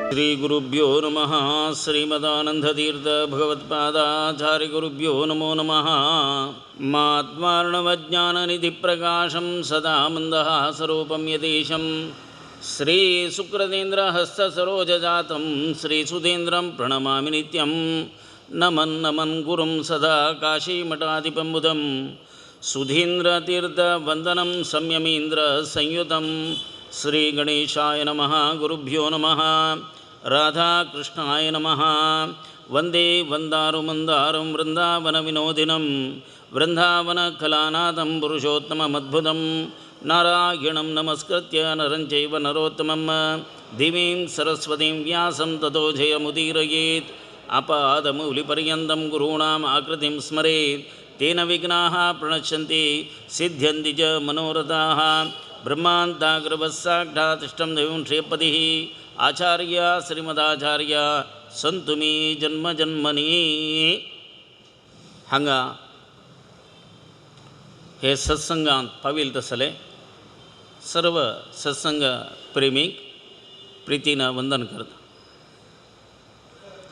श्री गुरुभ्यो नमः। श्रीमदानंदतीर्थ भगवत्पादाचार्य गुरुभ्यो नमो नमः। मात्मार्णवज्ञाननिधिप्रकाशं सदा मन्दहासरूपं यतीशं श्रीशुक्रदेन्द्रहस्तसरोजजातं श्रीसुधीन्द्रं प्रणमामि नित्यं। नमन् नमन् गुरुं सदा काशीमठाधिपं बुधं सुधीन्द्रतीर्थवन्दनं संयमीन्द्रसंयुतं। श्री गणेशाय नमः। गुरुभ्यो नमः। राधाकृष्णाय नमः। वन्दे वन्दारुमन्दारं वृन्दावनविनोदिनं वृन्दावनकलानाथं पुरुषोत्तममद्भुतं नारायणं नमस्कृत्य नरं चैव नरोत्तमं देवीं सरस्वतीं व्यासं ततो जयमुदीरयेत्। आपादमौलिपर्यन्तं गुरूणाम् आकृतिं स्मरेत् तेन विघ्नाः प्रणश्यन्ति सिद्ध्यन्ति च मनोरथाः। ब्रह्मान्ताग्रवस्साक्षातिष्ठं दैवं श्रीपतिः आचार्य श्रीमदाचार्य संतु मी जन्मजन्मनी। हांगा हे सत्संगांत पाविल तसले सर्व सत्संग प्रेमीक प्रीतीनं वंदन करता।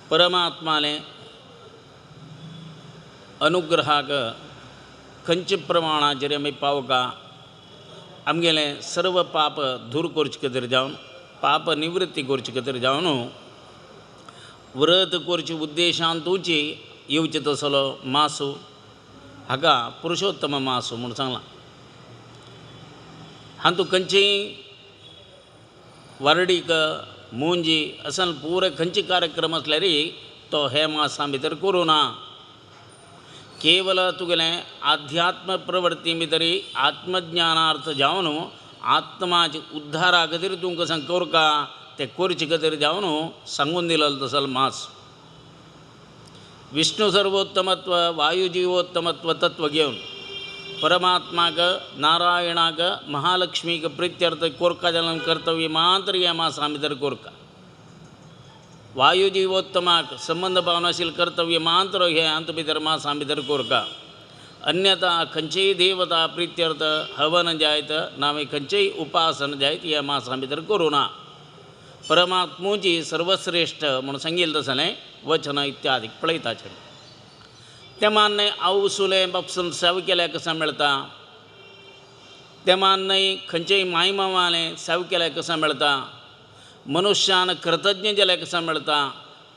परमात्माले अनुग्रहाक खंयचे प्रमाणाचेर आमी पावका आमगेले सर्व पाप दूर करचे खातीर जावन पाप निवृत्ती करचे खातीर जावन व्रत करचे उद्देशांतूची येवचे तसलो मासू हाका पुरुषोत्तम मासू म्हूण सांगलां। हातूं खंयचीय वारडीक मुंजी असन पुरे खंयचे कार्यक्रम असल्यार तो हे मासा भितर करूं ना। केवल तुगेलें आध्यात्म प्रवृत्ती भितरी आत्मज्ञानार्थ जावन आत्माचे उद्धारा खातीर तूं कशें करका तें करचे खातीर जावन सांगून दिलो तसलो मास। विष्णु सर्वोत्तमत्व वायुजीवोत्तमत्व तत्व घेवन परमात्माक नारायणाक महालक्ष्मीक प्रित्यर्थ कोरका जावन कर्तव्य मात्र ह्या मासा भितर कोरका। वायुजीवोत्तमाक संबंध पावनाशील कर्तव्य मात्र हे अंत भितर मासा भितर कोरका। अन्यथा खंयचीय देवता प्रित्यर्थ हवन जायत नावे खंयचेय उपासन जायत ह्या मासा भितर करूं ना। परमात्मूची सर्वश्रेष्ठ म्हणून सांगिल्लें तसलें वचन इत्यादी पळयताचें तें मान्य आवसुलें बापसून सेव केल्यार कशें मेळटा, तें मान्य खंयचेय माय मामालें सेव केल्यार कशें मेळटा, मनुष्यान कृतज्ञ जाल्यार कशें मेळटा,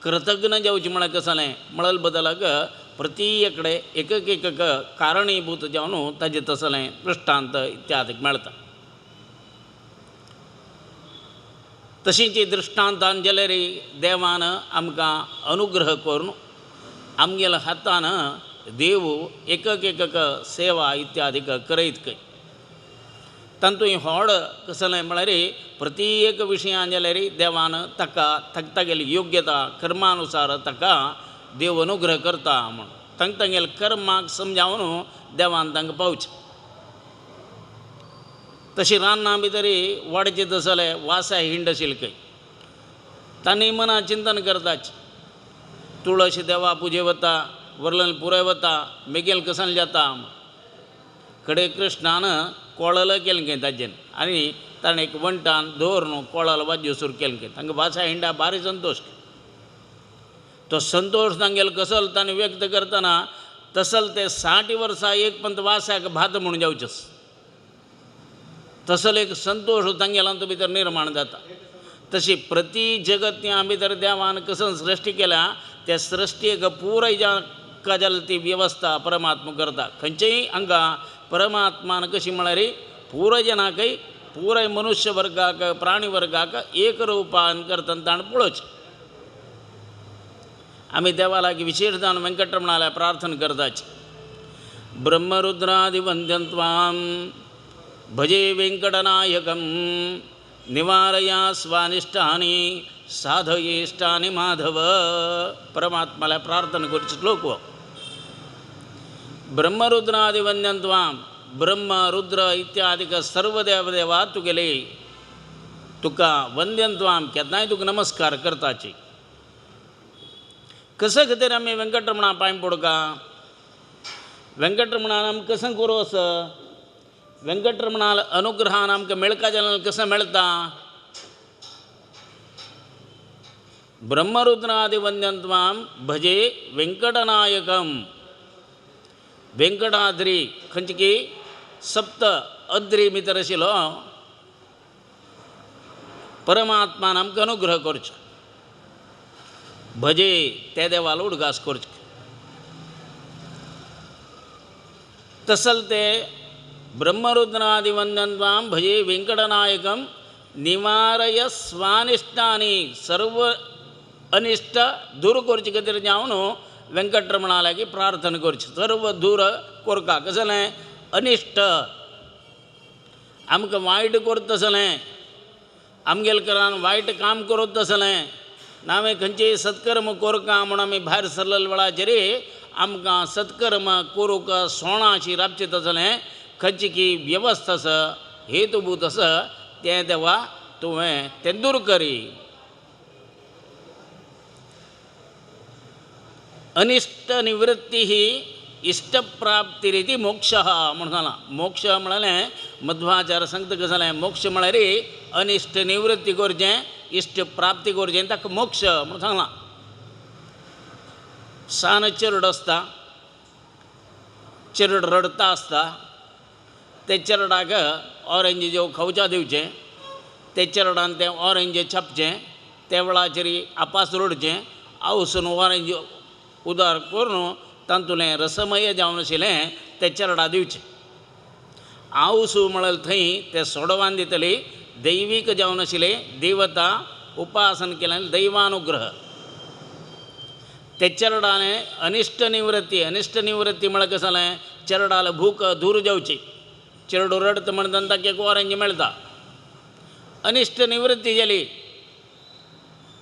कृतज्ञ जावचें म्हळ्यार कसलें म्हणल बदलाक प्रत्येकडे एक कारणीभूत जावन ताजें तसलें दृश्टांत इत्यादी मेळटा। तशींच दृश्टांतान जाल्यार देवान आमकां अनुग्रह करून आमगेल्या हातान देव एक सेवा इत्यादी करयत खंय। तातूंत व्हड कसलें म्हळ्यार प्रत्येक विशयान जाल्यार देवान ताका तागेली योग्यता कर्मानुसार ताका देव अनुग्रह करता म्हूण तांगेले कर्माक समजावन देवान तांकां पावचें। तशी रानां भितर वाडचे तसले वासाय हिंड आशिल्ले खंय तांणी मना चिंतन करताचें। तुळशी देवा पुजे वता वरलन पुराय वता मेगेल कसन जाता कडे कृष्णान कोळल केलें खंय ताजेन आनी ताणें एक वंटान दवरून कोळाल वाज्य सुरू केलें खंय तांकां वासा हिंडा भारी संतोश। तो संतोष तांगेलो कसल ताणें व्यक्त करतना तसल ते 60 वर्सां एक पंत वासाक भात म्हणून जावचें तसल एक संतोष तांगेलांत भितर निर्माण जाता। तशी प्रति जगत्या भितर देवान कसं सृश्टी केल्या त्या सृश्टीक पुराय जाल ती व्यवस्था परमात्मा करता। खंयचेय हांगा परमात्मान कशी म्हळ्यार पुराय जनाकय पुराय मनुष्य वर्गाक प्राणी वर्गाक एक रुपान करतना ताणें पळोवचें। आमी देवा लागीं विशेष जावन वेंकटरमणाला प्रार्थना करताची। ब्रह्मरुद्रादिवंद्यं त्वां भजे वेंकटनायकं निवारया स्वानिष्टानि साधयेष्टानि माधव। परमात्माला प्रार्थना करचो श्लोक हो। ब्रह्मरुद्रादिवंद्यं त्वां ब्रह्म रुद्र इत्यादिक सर्व देवदेवा तुगेले तुका वंद्यं त्वां केन्नाय तुका नमस्कार करताची। कसं खातीर आमी वेंकटरमणा पांय पडका वेंकटरमणान आमकां कशें करूं असं वेंकटरमणाल अनुग्रहान आमकां मेळका जाल्यार कसं मेळटा ब्रह्मरुद्रादिवन्द्यन्त्वां भजे वेंकटनायकम वेंकटाद्री खंचकी सप्त अद्री मितरशिलो परमात्मा आमकां अनुग्रह करचो भजे त्या देवाला उडगास करचो तसल ते ब्रह्मरुद्रादिवन्द्यन्त्वां भजे वेंकटनायकम निवारय स्वानिष्टानी सर्व अनिष्ट दूर करचे खातीर जावन वेंकटरमणा लागीं प्रार्थना करची सर्व दूर कोरका कसलें अनिश्ट आमकां वायट करता तसलें आमगेले घरान वायट काम करत तसलें नावे खंयचेय सत्कर्म कोरका म्हूण आमी भायर सरलेले वेळाचेर आमकां सत्कर्म कोरूंक सोणाची राबचें तसलें खंयची व्यवस्था आसा हेतुभूत आसा तें देवा तुवें तें दूर करी अनिष्ट निवृत्ती ही इष्टप्राप्तिरिती मोक्ष म्हणून सांगला मोक्ष म्हळ्यार मध्वाचार्य सांगता कशें जालें मोक्ष म्हळ्यार अनिश्ट निवृत्ती करचें इश्ट प्राप्ती करचें ताका मोक्ष म्हणून सांगलां सान चेरड आसता चेरड रडता आसता ते चेरडाक ऑरेंज जेव खावच्या दिवचें ते चेरडान तें ऑरेंज छापचें त्या वेळाचेर आपास रडचें आवसून ऑरेंज उदार करून तातूंतलें रसमय जावन आशिल्लें तें चेरडा दिवचें आवसू म्हळ्यार थंय तें सोडवान दितली दैवीक जावन आशिल्लें देवता उपासन केलें दैवानुग्रह ते चेरडालें अनिश्ट निवृत्ती म्हळ्यार कशें जालें चेरडाले भूक दूर जावची चेरडो रडता म्हणटा ताका एक ऑरेंज मेळटा अनिश्ट निवृत्ती जाली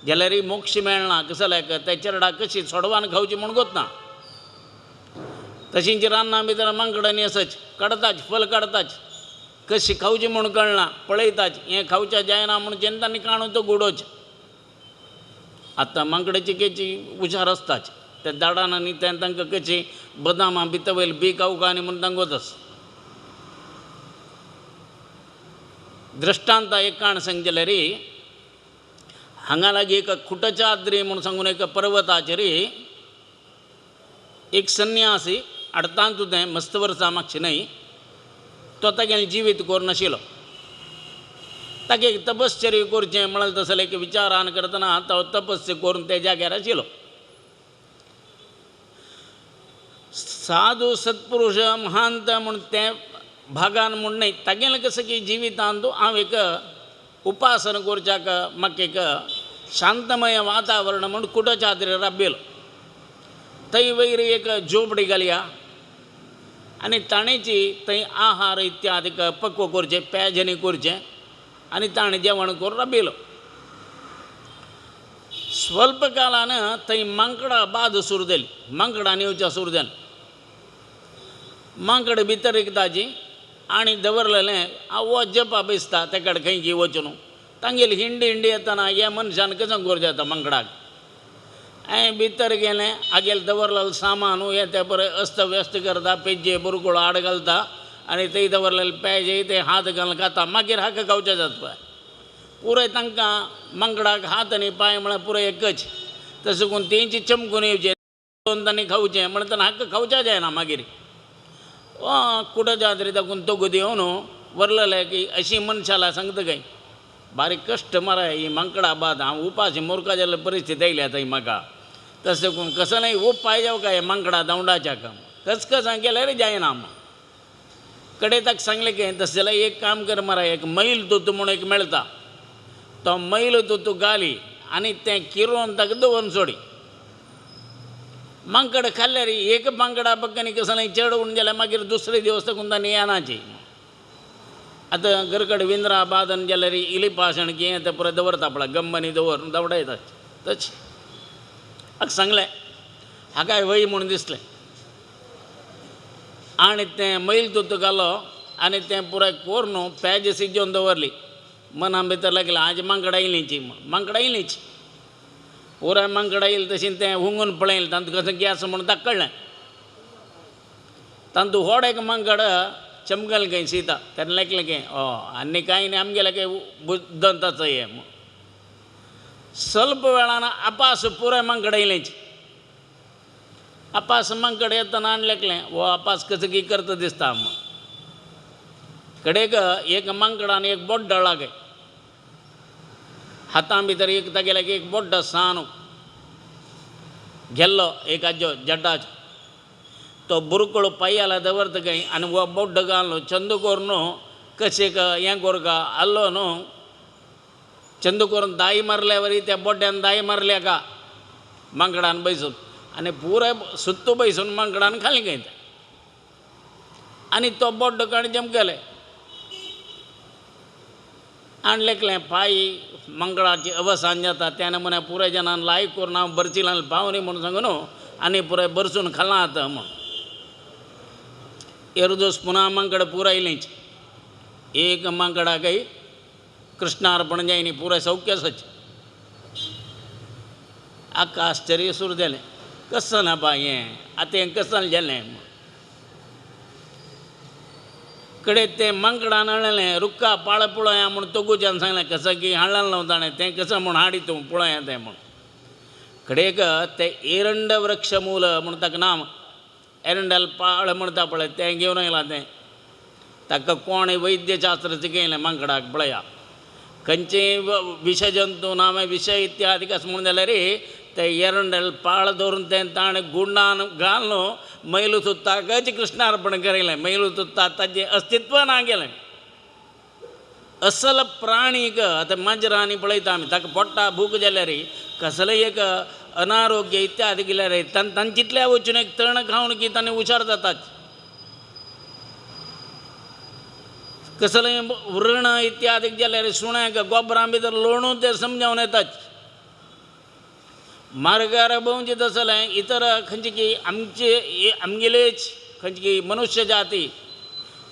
जाल्यार मोक्ष मेळना कशें जाल्यार त्या चेरडाक कशी सोडवान खावची म्हूण गोतना तशींच रानां भितर मांकडांनी आसच काडताच फल काडताच कशी खावची म्हूण कळना पळयताच हें खावचें जायना म्हूण जेन्ना काणून तो गुडोच आतां मांकडाची केची हुशार आसताच त्या झाडान आनी तें तांकां कशी बदामां भितर वयली बी खावंक आनी म्हूण तांकां वताच दृश्टांत एक काण सांग जाल्यार हांगा लागीं एक खुटचाद्री म्हूण सांगून एक पर्वताचेर एक संन्यासी अडतांत तें मस्त वर्सां मागचें न्हय तो तागेलें जिवीत कोरनाशिल्लो ताका एक तपश्चर्य करचें म्हळ्यार तसलें एक विचारान करतना तो तपस्या करून त्या जाग्यार आशिल्लो साधू सत्पुरुश महांत म्हूण ते भागान म्हूण न्हय तागेलें कशें की जिवितांत हांव एक उपासना करच्याक म्हाका एक शांतमय वातावरण म्हूण कुटचाद्री राबयलो थंय वयर एक झोपडी घालया आनी ताणेची थंय आहार इत्यादीक पक्व करचें पेजनी करचें आनी ताणें जेवण करून राबयलो स्वल्प कालान थंय मांकडां बाद सुरू जाली मांकडां येवच्या सुरू जालीं मांकड भितर एकदाची आनी दवरलेलें हांव जपा बेसता ते कडेन खंय वचून तांगेली हिंडी येतना ह्या मनशान कशें करचें जाता मांकडाक हांवें भितर गेलें आगेलें दवरलेलें सामान हें तें बरें अस्त व्यस्त करता पेजे बुरकुळो आड घालता आनी थंय दवरलेले पेजे ते हात घालून खाता मागीर हाका खावचें जाता पळय पुराय तांकां मांकडाक हात आनी पांय म्हळ्यार पुराय एकच तशें करून तेंची चमकून येवचें दोन तांणी खावचें म्हणटना हाका खावचें जायना मागीर कुटचाद्री दाखून तोगो दिवन व्हरलेले की अशी मनशाला सांगता काय बारीक कश्ट मराय ही मांकडां बाद हांव उपाशी मोरका जाल्यार परिस्थिती येयली आतां म्हाका तशें करून कसं नाही उपाय जावं काय मांकडां दावंडाच्या काम कसं केल्यार जायना कडेन ताका सांगलें की तशें जाल्यार एक काम कर मरा एक मैल तुतू म्हूण एक मेळटा तो मैल तुतू घाली आनी तें किरोवन ताका दवरून सोडी मांकड खाल्ल्यार एक मांकडा पक्कानी कसं नाही चड उण जाल्यार मागीर दुसरे दिवस ताकून ताणें येनाची आतां घरकडेन विंद्रा बादन जाल्यार इली पाशण की तें पुराय दवरता पळय गम्मनी दवरून दवडायता तशें हाका सांगलें हाकाय वय म्हूण दिसलें आनी तें मैल तुतू घालो आनी तें पुराय कोरून पेज सिजोवन दवरली मना भितर लागलें आज मांकडां येयलींची मांकडां येयलींच पुराय मांकडां येयली तशीं तें हुंगून पळयलें तांतूं कशें गॅस म्हूण ताका कळ्ळें तांतूं व्हड एक मांकड चमकल खंय सीता तेन्ना लेखलें की आनी कांय न्ही आमगेलें काही बुद्दंताचो हें ಸ್ವಲ್ಪ वेळानं अपास पुरे मंगड येयलेंच अपास मंगड येतना आणलेकलें वो अपास कसं की करता दिसता मग कडेक एक मंगडान एक बोड्ड लागे हातां भितर एक तागेल्याक एक बोड्ड सानो गेल्लो एक आजो जड्डाचो तो बुरकळो पाययाला दवरतकय आनी वो बोड्ड घालनो चंद कोरून कशेक हें कोरका आल्लो न्हू चंद करून दाई मारल्या वरी त्या बोड्ड्यान दाई मारल्या का मंगडान बैसून आनी पुराय सुत्त बैसून मंगडान खाली घेता आनी तो बोड्ड कणजेम गेले आणलेकलें पाय मंगळाची अवसान जाता त्या नमुन्या पुराय जनान लायक करून हांव बरचिलान पावनी म्हणून सांगून आनी पुराय बरसून खाला आतां म्हूण एरदोस पुना मंगड पुराय येयलेंच एक मंगडाकय कृष्णार्पण जायनी पुराय सौख्य सच आख्खा आश्चर्य सुरू जालें कसं ना बा हें आतां हें कसं जालें कडेन तें मंगडान हाडलें रुक्का पाळ पळोवया म्हूण तोगुच्यान सांगलें कसं की हाडलें न्हू ताणें तें कसं म्हूण हाडी तूं पळोवया तें म्हूण कडेक तें एरंड वृक्ष मूल म्हूण ताका नांव एरंडल पाळ म्हणटा पळय तें घेवन येयलां तें ताका कोण वैद्यशास्त्र शिकयलें मंगडाक पळया खंयचेय विशजंतू नामे विशय इत्यादी कसं म्हणून जाल्यार ते एरंडल पाळ दवरून तें ताणें गुंडान घालून मैलू सुत्ताकच कृष्णार्पण करेलें मैलू सुत्ता ताचें अस्तित्व ना गेलें असल प्राणीक आतां माजरांनी पळयता आमी ताका पोट्टा भूक जाल्यार कसलें एक अनारोग्य इत्यादी गेल्यार तांचे चितल्या वचून एक तण खावन की ताणें हुशार जाताच कसलें व्रण इत्यादी जाल्यार सुण्याक गोबरां भितर लोळून तें समजावन येताच मार्गार भोंवचे तसलें इतर खंयचे की आमगेलेच खंयचे की मनुश्य जाती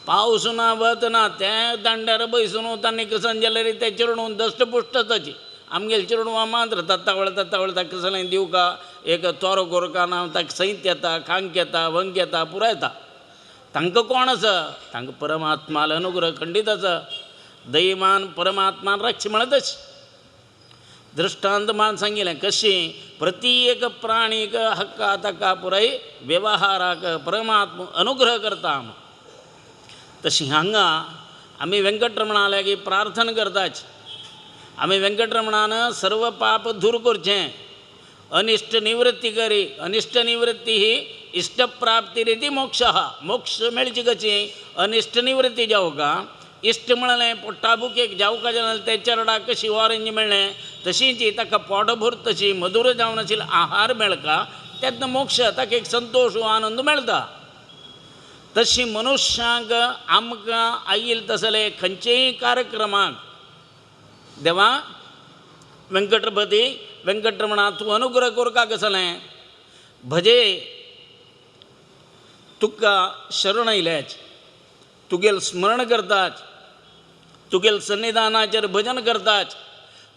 पावस ना वत ना तें दांड्यार बैसून तांणी कसन जाल्यार तें चिरडून दश्टपुश्ट ताची आमगेले चिरडूं मात्र तत्तावळ ताका कसलें दिवं का एक तोरो कोरका ना ताका सैत येता खांक येता वंक येता पुराय येता तांकां कोण आसा तांकां परमात्माल अनुग्रह खंडीत आसा दैमान परमात्मान रक्ष म्हणत दृश्टांत मान सांगिल्लें कशें प्रत्येक प्राणीक हक्का ताका पुराय वेवहाराक परमात्मा अनुग्रह करता तशी हांगा आमी वेंकटरमणा लागीं प्रार्थना करताच आमी वेंकटरमणान सर्व पाप दूर करचें अनिश्ट निवृत्ती करी अनिश्ट निवृत्ती ही इष्टप्राप्ती रिती मोक्ष मोक्ष मेळची कशी अनिश्ट निवृत्ती जावका इश्ट म्हणलें पोट्टाबुकेक जावका जाल्यार ते चरडाक कशी ऑरेंज मेळ्ळें तशींच ताका पोट भर तशी मधुर जावन आशिल्लो आहार मेळका तेन्ना मोक्ष ताका एक संतोश वा आनंद मेळटा तशी मनुश्यांक आमकां आयिल्ले तसले खंयचेय कार्यक्रमाक देवा वेंकटपती वेंकटरमणा तूं अनुग्रह कोरका कसलें भजे तुका शरण आयल्याच तुगेल स्मरण करताच तुगेल सन्निधानाचेर भजन करताच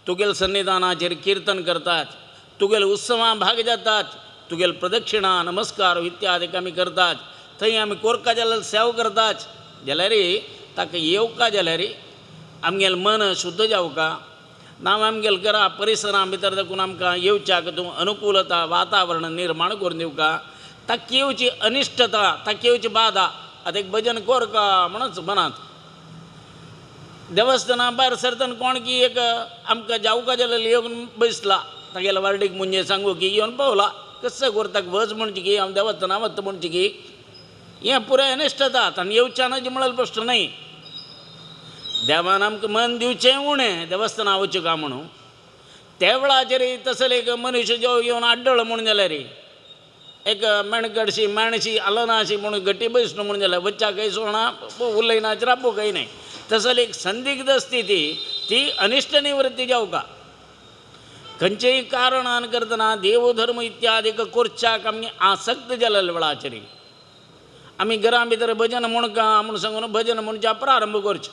तुगेल सन्निधानाचेर कीर्तन करताच तुगेल उत्सवां भाग जातात तुगेल प्रदक्षिणा नमस्कार इत्यादी आमी करतात थंय आमी कोरका जाल्यार सेवा करताच जाल्यार ताका येवका जाल्यार आमगेलें मन शुद्ध जावका ना आमगेल घरा परिसरा भितर देखून आमकां येवच्याक तूं अनुकूलता वातावरण निर्माण करून दिवका ताका येवची अनिश्टता ताका येवची बाधा आतां एक भजन कोरका म्हणूच मनांत देवस्थाना भायर सरतना कोण की एक आमकां जावका जाल्यार येवन बसला तागेल्या वार्डीक म्हणजे सांगू की येवन पावला कसं कोरता वच म्हणचे की हांव देवस्थाना वता म्हणचे की हें पुराय अनिश्टता आनी येवच्यान म्हळ्यार प्रश्न न्हय देवान आमकां मन दिवचें उणें देवस्थाना वचूं का म्हणून त्या वेळाचेर तसले एक मनुश्य जो येवन आड्डळ म्हणून जाल्यार एक मेणकडशी मेणशी आलनाशी म्हणून गटी बसणं म्हणून जाल्यार बच्चा काही सोडना उलयनाच राबू काही नाही तसली एक संदिग्ध स्थिती ती अनिष्ट निवृत्ती जावका खंयचेय कारणान करतना देवधर्म इत्यादी करच्याक आमी आसक्त जाल्या वेळाचेर आमी घरा भितर भजन म्हणका म्हणून सांगून भजन म्हणच्या प्रारंभ करचो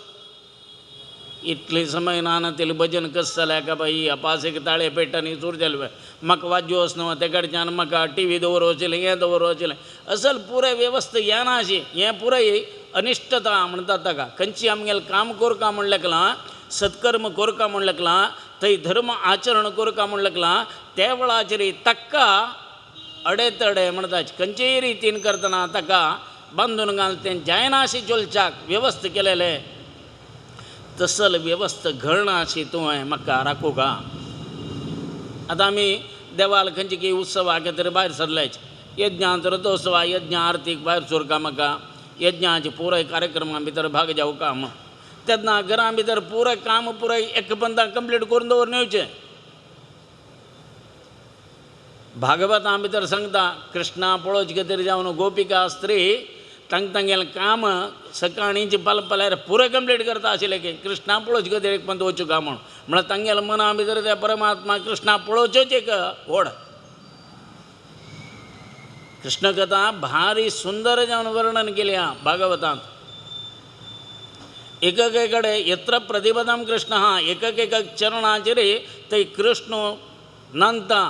इतले समय नानातील भजन कसं जालें का बाई अपासेक ताळे पेटांनी चूर जालें म्हाका वाज्यो वचना ते कडच्यान म्हाका टी व्ही दवरवचेलें हें दवरवचेलें असल पुराय वेवस्था हें ना अशी हें पुराय अनिश्टता म्हणटात ताका खंयची आमगेलें काम कोरका म्हणलें सत्कर्म कोरका म्हणलें थंय धर्म आचरण करका म्हण लागला त्या वेळाचेर ताका अडेतडे म्हणटात खंयचेय रितीन करतना ताका बांदून घालतें जायना अशी चलच्याक वेवस्थ केलेले तसल वेवस्थ घडना अशी तुवें म्हाका राखूं का. आतां आमी देवाल खंयचे की उत्सवाक तरी भायर सरलेच यज्ञांत रथोत्सवा यज्ञ आरतीक भायर सरका म्हाका यज्ञाचे पुराय कार्यक्रमां भितर भाग जावका म्हण तेन्ना घरां भितर पुराय काम पुराय एक बंदाक कंप्लीट करून दवरून येवचें. भागवतां भितर सांगता कृष्णा पळोवचे खातीर जावन गोपिका स्त्री तांगेलें काम सकाळींचे पाल्यार पुराय कंप्लीट करता आशिल्लें की कृष्णा पळोवचे खातीर एक पंत वचूं का म्हण तांगेल्या मना भितर त्या परमात्मा कृष्णा पळोवचेच एक व्हड कृष्ण कथा भारी सुंदर जावन वर्णन केल्या भागवतांत. एकके कडेन यत्र प्रतिपदम कृष्ण हा एकक चरणाचेर थंय कृष्ण नांदता.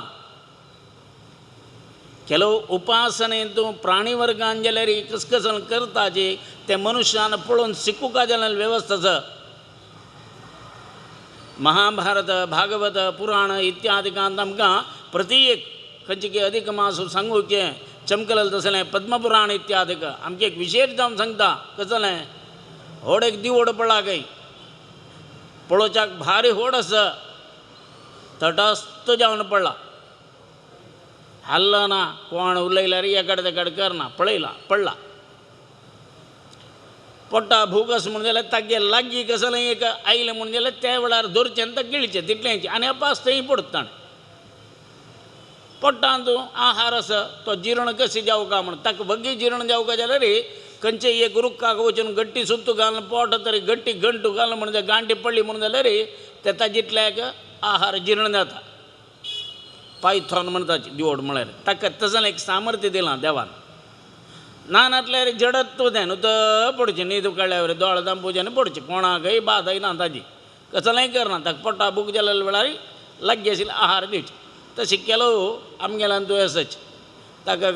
ಕೆಲವು ಉಪಾಸನೆ ಅಂತೂ ಪ್ರಾಣಿ ವರ್ಗ ಅಂಜಲರಿ ಕಸ್ಕಸನ್ करताचे ते मनुष्यान पळोवन शिकूका जाल्यार वेवस्था महाभारत भागवत पुराण इत्यादिकांत आमकां प्रत्येक खंयचे की अधिक मास सांगूचे चमकलें तसलें पद्मपुराण इत्यादीक आमचे एक विशेश जावन सांगता कसलें व्हड एक दिवड पडला खंय पळोवच्याक भारी व्हड आसा तटस्थ जावन पडला हल्ला ना कोण उलयल्यार एकाड तेकाड करना पडला पडटा भूक आसा म्हण जाल्यार तागे लागीं कसलें एक आयलें म्हण जाल्यार त्या वेळार धरचें आनी ताका गिळचें तितलेंच आनी अपास थंय पडत ताणें पडटा तूं आहार आसा तो जीर्ण कशें जावका म्हण ताका बगी जीर्ण जावका जाल्यार खंयचे एक रुखाक वचून गट्टी सुत्तू घालून पोट तरी गट्टी गंटू घालून म्हणजे गांठी पडली म्हणून जाल्यार तेता जितल्याक आहार जीर्ण जाता. पायथॉन म्हणटा दिवड म्हळ्यार ताका तसलें एक सामर्थ्य दिलां देवान ना नातल्यार जडत तूं तें न्हू तर पडचें न्हीद काडल्यार दोळ दांपोवचें आनी पडचें कोणाकय बादय ना ताजी कसलेंय करना ताका पडटा भूक जाल्या वेळार लागीं आशिल्लो आहार दिवचें. तशें केलो आमगेल्यान दुयेंसच ताका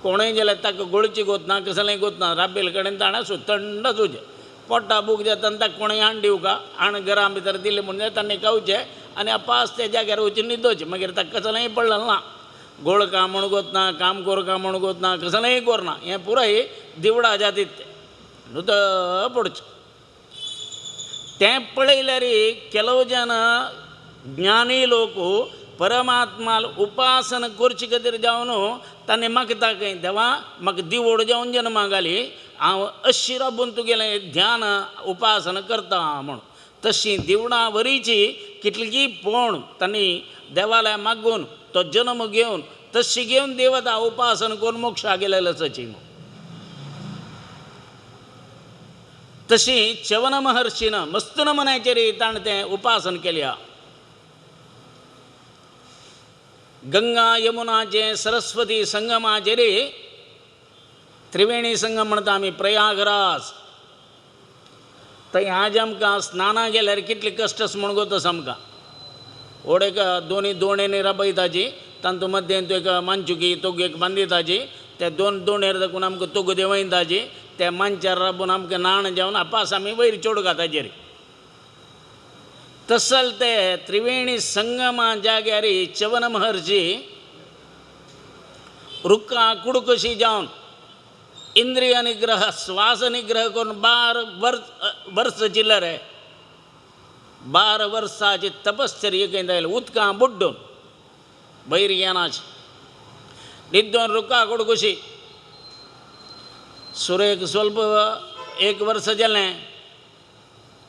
कोणूय जाल्यार ताका गोळची गोतना कसलेंय गोतना राबेल कडेन ताणें थंड तुजें पडटा भूक जाता आनी ताका कोणूय आण दिवं का आण घरा भितर दिलें म्हणजे ताणें खावचें आनी अपास त्या जाग्यार वचून न्हिदोवचें मागीर ताका कसलेंय पडलें ना गोळ काम म्हूण गोतना काम करूं का म्हूण गोतना कसलेंय करना हें पुराय दिवडा जातीत न्हूद पडचें. तें पळयल्यार केलो जन ज्ञानी लोक परमात्मा उपासना करचे खातीर जावन ताणें मागता खंय देवा म्हाका दिवड जावन जन्माक घाली हांव अशी राबून तुगेलें ध्यान उपासना करता म्हूण तशी दिवडां वरीची कितलींय पोण तांणी देवालया मागून तो जन्म घेवन तशी घेवन देवता उपासना करून मोक्षा गेलेलो आसाची म्हूण. तशी च्यवन महर्शीन मस्तून मनाचेर ताणें तें उपासना केल्या. गंगा यमुनाचे सरस्वती संगमाचेर त्रिवेणी संगम म्हणटा आमी प्रयागराज थंय आज आमकां स्नानाक गेल्यार कितले कश्ट आसा म्हूण गोत आमकां ओडेक दोनी दोणेनी राबयताची तांतू मध्येन तूं एक मांचुकी तोग एक बांदिताची ते दोन दोणेर दाखोवन आमकां तोग देंवयताची त्या मांचार राबून आमकां नाण जावन आपास आमी वयर चोडगा ताचेर तसल ते त्रिवेणी संगमा जाग्यार च्यवन महर्शी रुक्का कुडकशी जावन इंद्रिय निग्रह श्वास निग्रह करून 12 वर्स चिल्लरे 12 वर्साची तपश्चर्या केली उदकां बुड्डून बैर येनाची न्हिदोन रुक्का कुडकशी सुरेक स्वल्प 1 वर्स जालें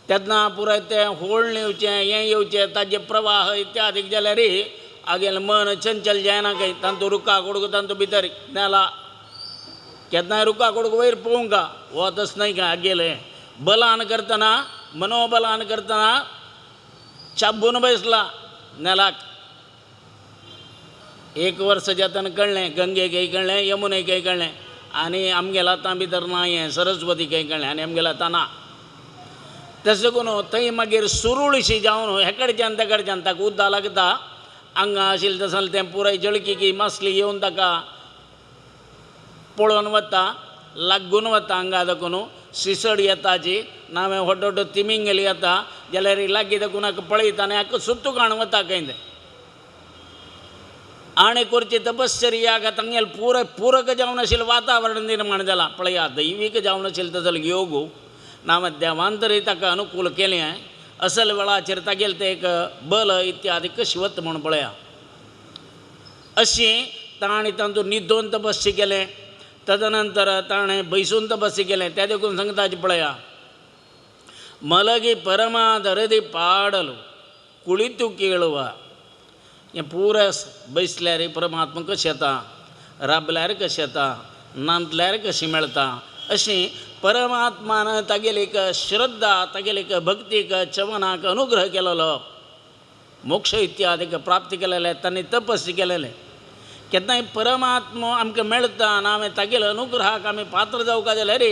तेन्ना पुराय तें होळ येवचें हें येवचें ताजे प्रवाह इत्यादीक जाल्यार आगेलें मन चंचल जायना खंय तांतू रुक्का कुडको तांतू भितर नेला केन्नाय रुक्का कुडको वयर पळोवंक वच न्हय काय आगेलें बलान करतना मनोबलान करतना चाबून बसला नेलाक 1 वर्स जातना कळ्ळें गंगेकय कळ्ळें यमुनेकय कळ्ळें आनी आमगेल्या आतां भितर ना हें सरस्वतीकय कळ्ळें आनी आमगेल्या आतां ना तशें करून थंय मागीर सुरूळशी जावन हेकडच्यान तेकडच्यान ताका उद्दा लागता हांगा आशिल्लें तसलें तें पुराय जळकी की मासली येवन ताका पळोवन वता लागून वता हांगा दाखोवन सिसड येताची नावे व्हड व्हड तिमिंगल येता जाल्यार लागीं देखून पळयता आनी हाका सुत्तू काण वता खंय आणे करची तपश्चर्याक तांगेल पूरक जावन आशिल्लें वातावरण निर्माण जालां पळया दैवीक जावन आशिल्लें ताजो योग नाम देवान तरी ताका अनुकूल केलें असल वेळाचेर तागेलें तें एक बल इत्यादी कशी वता म्हूण पळया अशीं ताणें तातूंत न्हिदोवन तपस्या केलें तदनंतर ताणें बैसून तपस्या केलें त्या देखून सांगताचें पळया मलगी परमाधरदी पाडल कुळितू केळवा हें पुरस बैसल्यार परमात्मा कशें येता राबल्यार कशें येता नांतल्यार कशी मेळटा अशी परमात्मान तागेली एक श्रद्धा तागेली एक भक्तीक चवनाक अनुग्रह केलेलो मोक्ष इत्यादीक प्राप्त केलेले तांणी तपस्या केलेले केन्नाय परमात्मा आमकां मेळटा आनी हांवें तागेल्या अनुग्रहाक आमी पात्र जावंक जाल्यार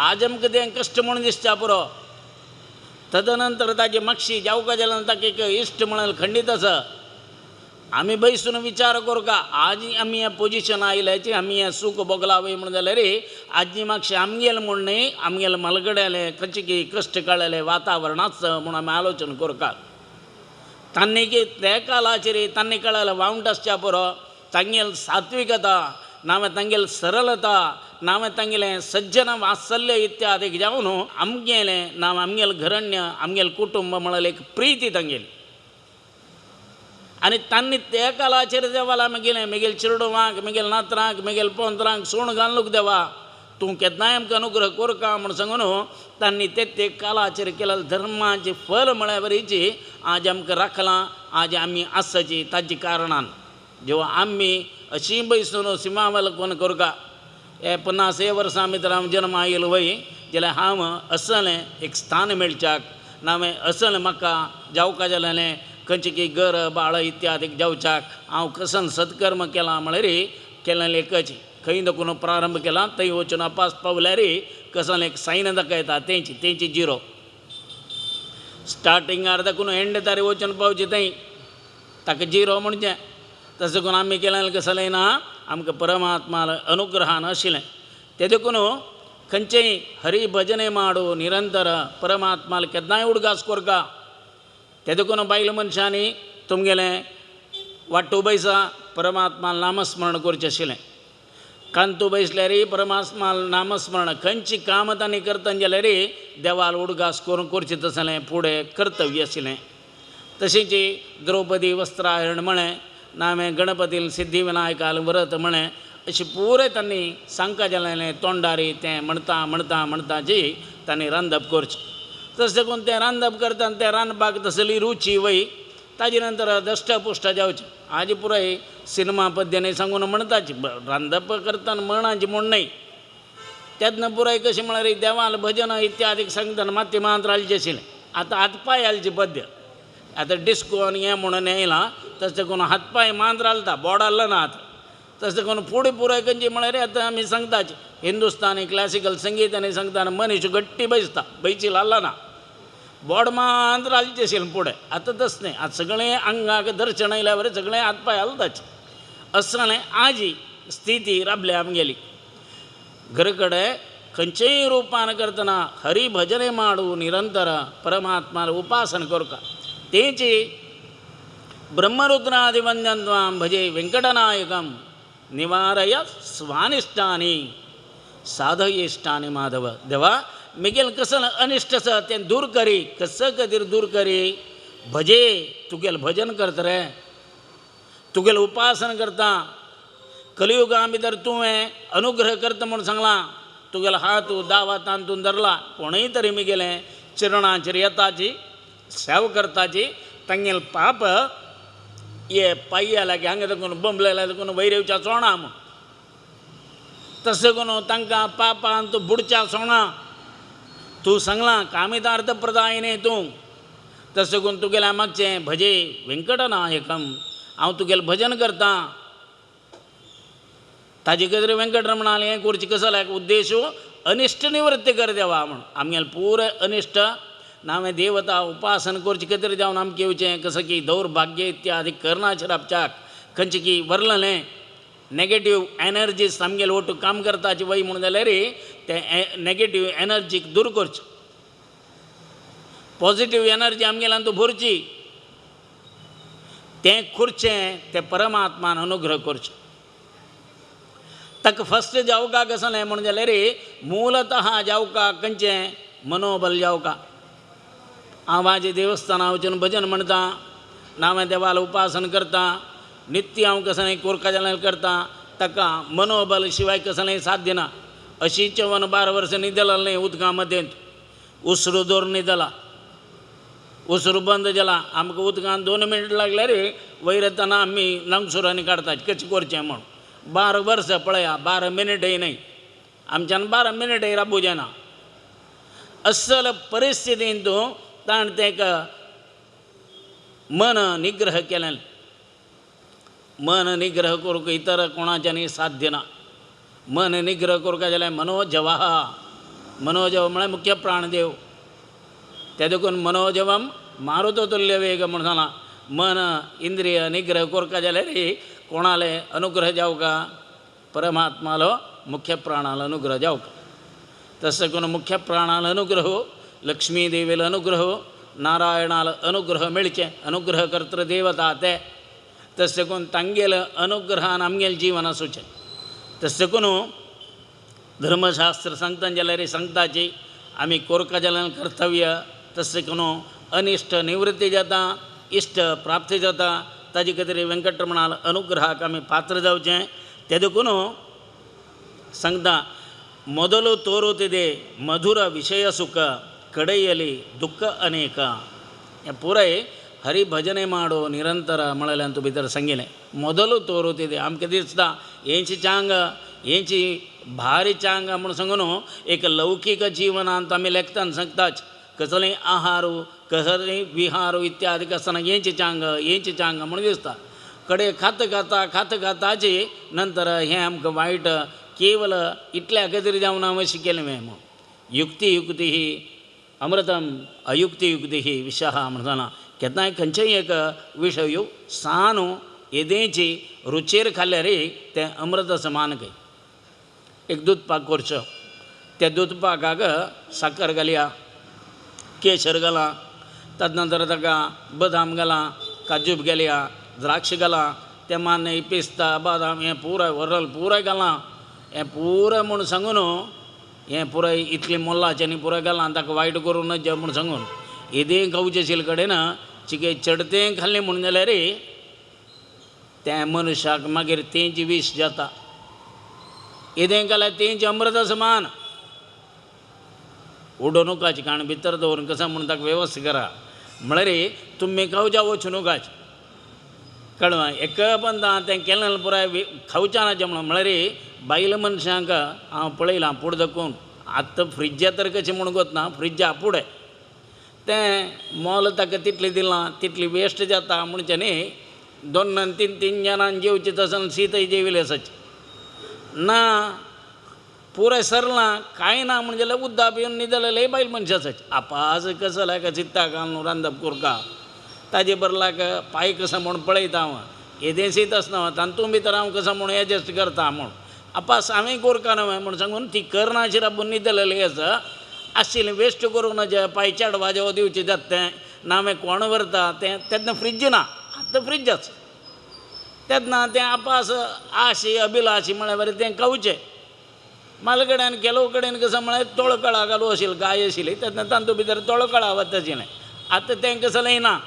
आज आमकां तें कश्ट म्हणून दिसता पुरो तदनंतर ताजी मागशी जावंक जाल्यार ताका एक इश्ट म्हणून खंडीत आसा आमी बैसून विचार करूं का आज आमी ह्या पोजिशन आयल्याची आमी हें सूख भोगलावय म्हणून जाल्यार आजी मागशें आमगेलें म्हूण न्ही आमगेलें मलगड्यालें खंयचें की कश्ट काडलेलें वातावरण आसा म्हूण आमी आलोचना करूं का तांणी की त्या कालाचेर तांणी कळलें वावंट आसच्या पुरो तांगेल सात्विकता नामे तांगेल सरलता नामे तांगेलें सज्जन वात्सल्य इत्यादीक जावन आमगेलें नाम आमगेलें घरण्य आमगेलें कुटुंब म्हणल्यार एक प्रिती तांगेली आनी तांणी त्या कालाचेर देवाला म्हगेल चिरडोवांक म्हगेल नातरांक म्हगेल पोंतरांक सोण घालूंक देवा तूं केन्नाय आमकां अनुग्रह कोर का म्हूण सांगून तांणी ते कालाचेर केलेलें धर्माचें फल म्हळ्यार बरीची आज आमकां राखलां आज आमी आसाची ताजे कारणान जेव्हा आमी अशी बैसून सिमावल कोण करूं का हे 50 वर्सां भितर हांव जल्मा आयलो वय जाल्यार हांव असलें एक स्थान मेळच्याक नामे असलें म्हाका जावका जालेलें खंयचें की घर बाळ इत्यादीक जावच्याक हांव कसन सत्कर्म केलां म्हळ्यार केलेलें एकच खंय देखून प्रारंभ केला थंय वचून अपास पावल्यार कसन एक सायन दाखयता तेंची जिरो स्टार्टिंगार देखून एंड तारी वचून पावची थंय ताका जिरो म्हणचें तशें करून आमी केलेलें कसलें ना आमकां परमात्मा अनुग्रहान आशिल्लें तें देखून खंयचेय हरी भजने माडू निरंतर परमात्माला केन्नाय उडगास कोरका तें देखून बायल मनशांनी तुमगेलें वाट्टू बैसा परमात्मा नामस्मरण करचें आशिल्लें कांतू बैसल्यार परमात्मा नामस्मरण खंयची काम तांणी करता जाल्यार देवाल उडगास करून करचें तसलें फुडें कर्तव्य आशिल्लें तशेंच द्रौपदी वस्त्राहरण म्हळें नामे गणपती सिद्धिविनायकाल व्रत म्हळें अशें पुरे तांणी सांगता जालेलें तोंडारी तें म्हणटा जी तांणी रांदप करचें तशें करून तें रांदप करता तें रांदपाक तसली रुची वय ताजे नंतर दश्टपुश्ट जावचें आज पुराय सिनेमा पद्दतीन सांगून म्हणटाची रांदप करतना म्हणाची म्हण न्हय तेदना पुराय कशें म्हळ्यार देवाल भजन इत्यादीक सांगतना माती मांत्रालचें आशिल्लें आतां हातपाय घालची पद्दत आतां डिस्को आनी हें म्हणून येयलां तशें करून हातपाय मांत्रालता बोडारला ना आतां तशें करून फुडें पुराय खंयची म्हळ्यार आतां आमी सांगताची हिंदुस्तानी क्लासिकल संगीत आनी सांगतना मनीस गट्टी बैसता बैची लाल्ला ना बोड मात्र आलचें आशिल्लें फुडें आतां तशें न्हय आतां सगळें आंगाक दर्शन आयल्या बरें सगळें हातपाय हलताचे असलें आजी स्थिती राबल्या आमगेली घरा कडेन खंयचेय रुपान करतना हरी भजने माडू निरंतर परमात्मा उपासन करता तेची ब्रह्मरुद्रादिवंदन्त्वां भजे वेंकटनायकं निवारय स्वानिष्टानि साधयिष्टानि माधव देवा मिगेल कसं अनिष्ट आसा तें दूर करी कसं खातीर दूर करी भजे तुगेलें भजन करता रे तुगेलें उपासन करता कलियुगा भितर तुवें अनुग्रह करता म्हूण सांगलां तुगेलो हात दावा तांतून धरला कोणूय तरी मिगेलें चरणाचेर येताची सेवा करताची तांगेल पाप ये पाययाला की हांगा देखून बंबलेला देखून वैरवच्या सोणा म्हूण तशें करून तांकां पापान तूं बुडच्या सोणा तूं सांगलां कामितार्थ प्रदायिने तूं तशें करून तुगेल्या मागचें भजे वेंकटनायकम हांव तुगेलें भजन करता ताजे खातीर वेंकटरमणालें हें करचें कसो लायक उद्देश अनिश्ट निवृत्ती कर देवा म्हूण आमगेलें पुरे अनिश्ट नामे देवता उपासन करचे खातीर जावन आमकां येवचें कसं की दौर्भाग्य इत्यादी कर्णाचेर आपच्याक खंयचें की वरलेलें नेगेटीव एनर्जीज आमगेले ओटू काम करताची वय म्हणून जाल्यार ते नेगेटीव एनर्जीक दूर करचें पॉझिटिव्ह एनर्जी आमगेल्यान तूं भरची तें करचें तें परमात्मान अनुग्रह करचें ताका फस्ट जावका कसलें म्हण जाल्यार मूलतः जावका खंयचें मनोबल जावका हांव म्हाजे देवस्थाना वचून भजन म्हणटा नामे देवाला उपासन करता नित्य हांव कसलें कोरका जाल्यार करता ताका मनोबल शिवाय कसलेंय साध्य ना अशी 12 वर्सां न्हिदलें न्ही उदका मदेंत उसरू जोर न्हिदला उसरू बंद जाला आमकां उदकान 2 मिनट लागल्यार वयर येतना आमी लंगसुरांनी काडटात कशें करचें म्हण 12 वर्सां पळया 12 मिनटय न्ही आमच्यान 12 मिनटय राबूं जायना असल परिस्थितीन तूं ताण तेका मन निग्रह केलें मन निग्रह करूंक इतर कोणाच्यानी साध्य ना मन निग्रह करूंक जाल्यार मनोजवा मनोजव म्हळ्यार मुख्य प्राणदेव त्या देखून मनोजवम मारुतो तुल्य वेग म्हणून सांगला मन इंद्रिय निग्रह करूंक जाल्यार कोणाले अनुग्रह जावका परमात्मालो मुख्य प्राणालो अनुग्रह जावका तसं करून मुख्य प्राणाल अनुग्रह लक्ष्मी देवील अनुग्रह नारायणाल अनुग्रह मेळचें अनुग्रह कर्तृ देवता ते तशें करून तांगेल अनुग्रहान आमगेलें जीवन आसूचें तशें करून धर्मशास्त्र सांगता जाल्यार सांगताची आमी कोरका जाल्यार कर्तव्य तशें करून अनिश्ट निवृत्ती जाता इश्ट प्राप्ती जाता ताजे खातीर वेंकटरमणाल अनुग्रहाक आमी पात्र जावचें ते देखून सांगता ಮೊದಲು ತೋರುತ್ತಿದೆ ಮಧುರ ವಿಷಯ ಸುಖ ಕಡೆಯಲ್ಲಿ ದುಃಖ ಅನೇಕ ಪೂರೈ ಹರಿಭಜನೆ ಮಾಡೋ ನಿರಂತರ ಮಳಲೆ ಅಂತೂ भितर सांगिल्लें ಮೊದಲು ತೋರುತ್ತಿದೆ आमकां दिसता हेंची चांग हेंची भारी चांग म्हणून सांगून एक लौकीक जिवनांत आमी लेखतान सांगताच कसलें आहारू कसलें विहारू इत्यादी आसतना हेंची चांग म्हणून दिसता कडे खाता खाताची नंतर हें आमकां वायट केवल इतल्या खातीर जावन हांव अशें केलें म्हण युक्ती ही अमृतम अयुक्ती ही विशहा म्हणून जाणा केन्नाय खंयचेय एक विशय येवं सानू येदेची रुचेर खाल्ल्यार तें अमृत समान खंय एक दूद पाक करचो त्या दूद पाकाक साखर घालया केसर घाला ताजे नंतर ताका बदाम घाला काजू घालया द्राक्ष घाला ते मान्य पिस्ता बदाम हें पुराय वरल पुराय घाला हें पुराय म्हूण सांगून हें पुराय इतलें मोल्लाचें न्ही पुराय घाला ताका वायट करूं नज म्हूण सांगून येदें खावचे आशिल्ले कडेन चिके चडतें खाल्लें म्हणून जाल्यार त्या मनशाक मागीर तेंच विश जाता येदें खाल्यार तेंच अमृत समान उडोवनूकाची काण भितर दवरून कसा म्हणून ताका वेवस्थीत करा म्हळ्यार तुमी खावच्या वचूनकाच कळवा एक बंदा तें केलें पुराय खावचें नाचें म्हणून म्हळ्यार बायल मनशांक हांव पळयलां फुडें देखून आतां फ्रिज्जा तर कशें म्हणून गोतना फ्रिज्जा फुडें तें मोल ताका तितलें दिलां तितली वेस्ट जाता म्हणचे न्ही 2-3 जाणांक जेवचें तसं शीतय जेविलें आसाचें ना पुराय सरलां कांय ना म्हणजे जाल्यार उद्दा पिवन न्हिदलेले बायल मनशां आसाचे आपास कसो लायक चित्ता घालून रांदप कुरका ताजे बरलाक पांय कसो म्हूण पळयता हांव येदें शीत आसना तातूंत भितर हांव कसो म्हूण एडजस्ट करता म्हूण आपास हांवें कोरका न्हय म्हूण सांगून ती करनाची राबून न्हिदलेली आसा आशिल्लें वेस्ट करूंक नजे पांय चेडवा जेव दिवचें जाता तें ना हांवें कोण व्हरता तें तेन्ना फ्रिज्ज ना आतां फ्रिज्ज आसा तेन्ना तें आपास आशी अभिलाशी म्हळ्यार बरें तें खावचें मालकड्यान केलो कडेन कसो म्हळ्यार तोळकळा घालूं आशिल्ली गाय आशिल्ली तेन्ना तातूंत भितर तोळकळा वता आशिल्लें आतां तें कसो ना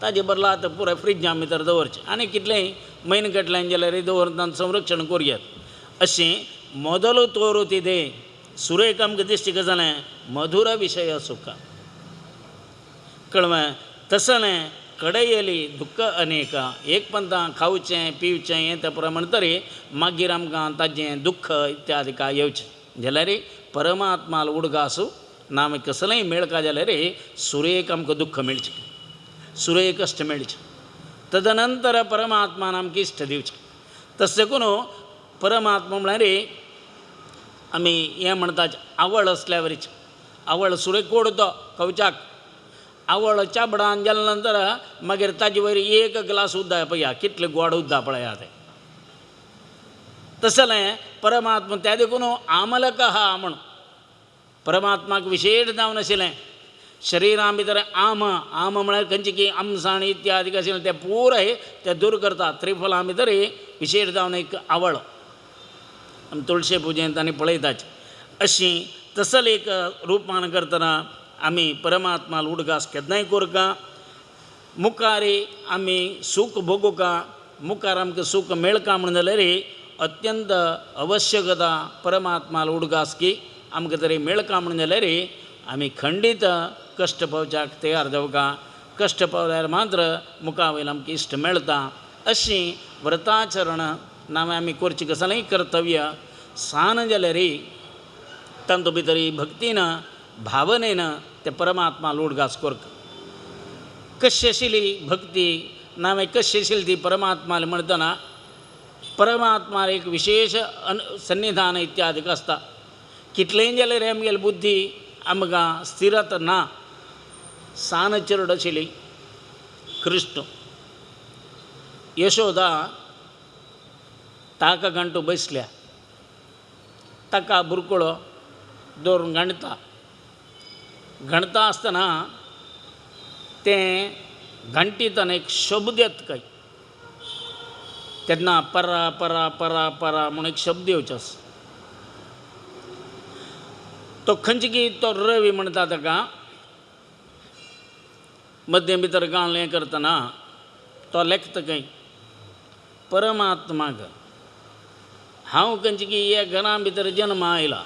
ताजे बदला आतां पुराय फ्रिज्जा भितर दवरचें आनी कितलेंय म्हयने कटल्यान जाल्यार दवरून तांचें संरक्षण करुयात अशें मोदलो तोरुतिदे सुरेख आमकां दिश्टी गजालें मधुर विशय सुख कळ्ळें तसलें कडेयली दुख्ख अनेक एक पंता खावचें पिवचें हें तें पुराय म्हणटरी मागीर आमकां ताजें दुख्ख इत्यादी काय येवचें जाल्यार परमात्मा उडगासू ना आमी कसलेंय मेळका जाल्यार सुरेख आमकां दुख्ख मेळचें सुरेख कश्ट मेळचें तदनंतर परमात्मान आमकां इश्ट दिवचें तशें करून परमात्मा म्हळ्यार आमी हें म्हणटात आवळ आसल्या वरीच आवळ सुरेख कोड तो खावच्याक आवळ चाबडान जाले नंतर मागीर ताजे वयर एक ग्लास उदक पळया कितलें गोड उदक पळया तें तसलें परमात्मा त्या देखून आमलक आहा म्हण परमात्माक विशेश जावन आशिल्लें शरिरा भितर आम आम म्हळ्यार खंयची की आमसाण इत्यादी कशें ते पुराय ते दूर करता. त्रिफलां भितर विशेश जावन एक आवळ आमी तुळशी पुजेंत आनी पळयताचे अशी तसल एक रूपान करतना आमी परमात्मा उडगास केन्नाय कोरका. मुखार आमी सूख भोगूका, मुखार आमकां सूख मेळका म्हण जाल्यार अत्यंत आवश्यकता परमात्मा उडगास की आमकां तरी मेळका म्हण जाल्यार आमी खंडीत कश्ट पावच्याक तयार जावका. कश्ट पावल्यार मात्र मुखा वयल्यान आमकां इश्ट मेळटा. अशी व्रताचरण नांवें आमी करची कसलेंय कर्तव्य सान जाल्यार तांतू भितर भक्तीन भावनेन ते परमात्मा उडगास कोरका. कशी आशिल्ली भक्ती नांवें कशी आशिल्ली ती परमात्मा म्हणटना परमात्मा एक विशेष सन्निधान इत्यादीक आसता. कितलेंय जाल्यार आमगेली बुद्धी आमकां स्थिरत ना. सान चरड आशिल्ली कृष्ण यशोदा ताका घंटू बसल्या, ताका बुरकुळो दवरून घणता. घणता आसतना तें घंटीतना एक शब्द येता खंय तेन्ना परा परा परा परा म्हणून एक शब्द येवचो आसा. तो खंयची की तो रवी म्हणटा ताका मध्य भितर गाळ्ळें करतना तो लेखता खंय परमात्माक हांव खंयची की ह्या घरा भितर जन्म आयला,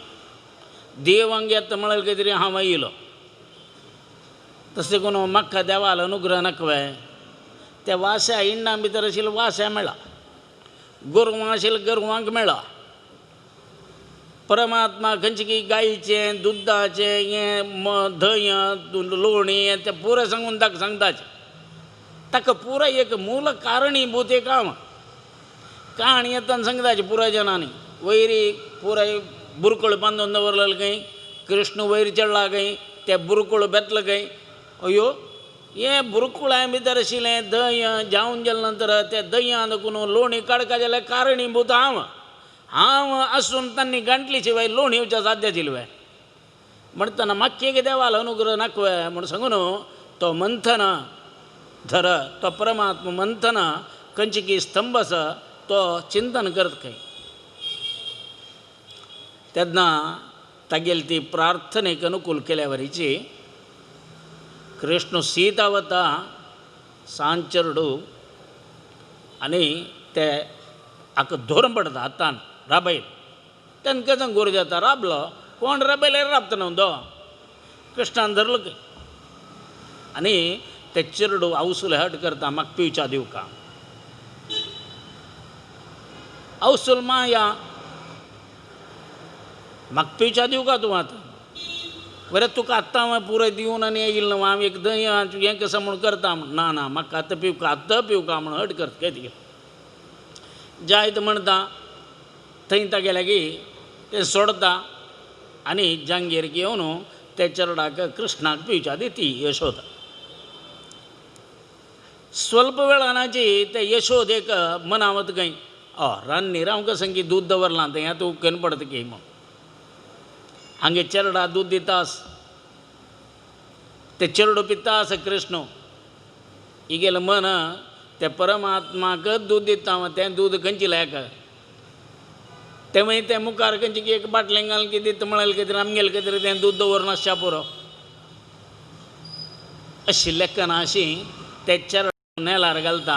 देव हांगा येता म्हळ्यार खंय तरी हांव आयलो. तशें करून म्हाका देवालो अनुग्रह नकवाय. त्या वास्या इंडा भितर आशिल्लो वास्या मेळ्ळा, गोरवां आशिल्लें गोरवांक मेळ्ळा. परमात्मा खंयची की गायेचें दुदाचें हें धंय लोणी हें तें पुराय सांगून ताका सांगताचें. ताका पुराय एक मूल कारणीभूत एक हांव काणी येतना सांगताचें पुराय जनांनी. वयरी पुराय बुरकुळ बांदून दवरलेलो खंय, कृष्ण वयर चडला खंय, तें बुरकुळ बेतलो खंय. अयो हें बुरकुळ्या भितर आशिल्लें दंय जावन गेले नंतर त्या दंया देखून लोणी काडका जाल्यार कारणीभूत हांव आसून तांणी गांठली शिवाय लोण येवचें साध्य आशिल्लें म्हणटना म्हाका एक देवालो अनुग्रह नाकवाय म्हूण सांगून तो मंथन धर तो परमात्मा मंथन खंयची की स्तंभ आसा तो चिंतन करता खंय. तेन्ना तागेली ती प्रार्थनेक अनुकूल केल्या वरीची कृष्ण सीता वता सांचरडू आनी ते हाका धरून पडटा हातान राबयल. तेन्ना कसं गोर जाता राबलो कोण राबयल्यार राबता न्हू तो कृष्णान धरलो खंय आनी ते चेडू अवसूल हट करता म्हाका पिवच्या दिवका. अवसूल माया म्हाका पिवच्या दिवका तूं आतां बरें तुका आत्तां हांवें पुराय दिवन आनी येयलो न्हू हांव एक दंय हें कसं म्हूण करता ना ना म्हाका आतां पिवका म्हूण हट करता काय तिगे जायत म्हणटा. थंय तागेल्या की तें सोडता आनी जांगेर घेवन ते चेडवाक कृष्णाक पिवच्या दिती यशोदा. स्वल्प वेळानाची ते यशोदेक मनावत खंय रान्नीर हांव कसं की दूद दवरलां तें आतां उकन पडटा की म्हूण हांगे चेडा दूद दितास ते चेडू पितास कृष्ण हिगेलें मन ते परमात्माक दूद दिता तें दूद खंयची लायक ते मागीर ते मुखार खंयची की एक बाटलें घालून कितें दिता म्हळ्यार कितें आमगेलें कितें तें दूद दवरना नासच्या पुरो अशी लेखना अशी ते चेडो नेलार घालता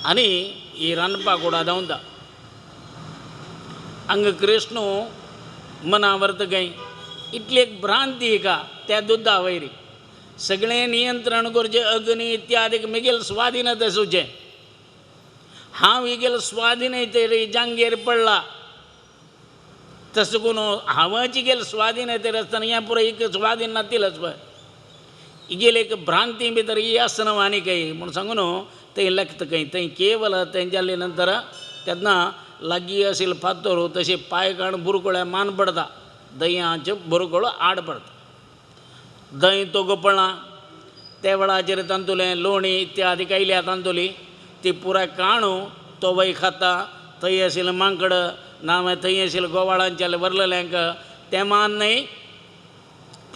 आनी ही रांदपाक उडा धांवता. हांगा कृष्ण मना व्रत खंय इतली एक भ्रांती हिका त्या दुदा वयरी सगळें नियंत्रण करचें अग्नी इत्यादीक मुगेल स्वाधीनता सुचें. हांव हिगेल स्वाधीनतेर जांगेर पडला तसो करून हांवाची गेल स्वाधीनतेर आसतना हें पुरो एक स्वाधीन नातिलच पळय हिगेल एक भ्रांती भितर ही आसना आनी खंय म्हूण सांगून थंय लेखता खंय थंय केवल थंय जाले नंतर तेन्ना लागीं आशिल्लो फातर तशें पांय काण बुरकुळ्या मान पडता दंयाचे बुरकुळो आड पडता. दंय तो गोपळना त्या वेळाचेर तांतुलें लोणी इत्यादी कायल्या तांतुली ती पुराय काणू तो वय खाता. थंय आशिल्लें मांकड नामे थंय आशिल्लें गोवाळांचे व्हरलेल्यांक तें मान न्हय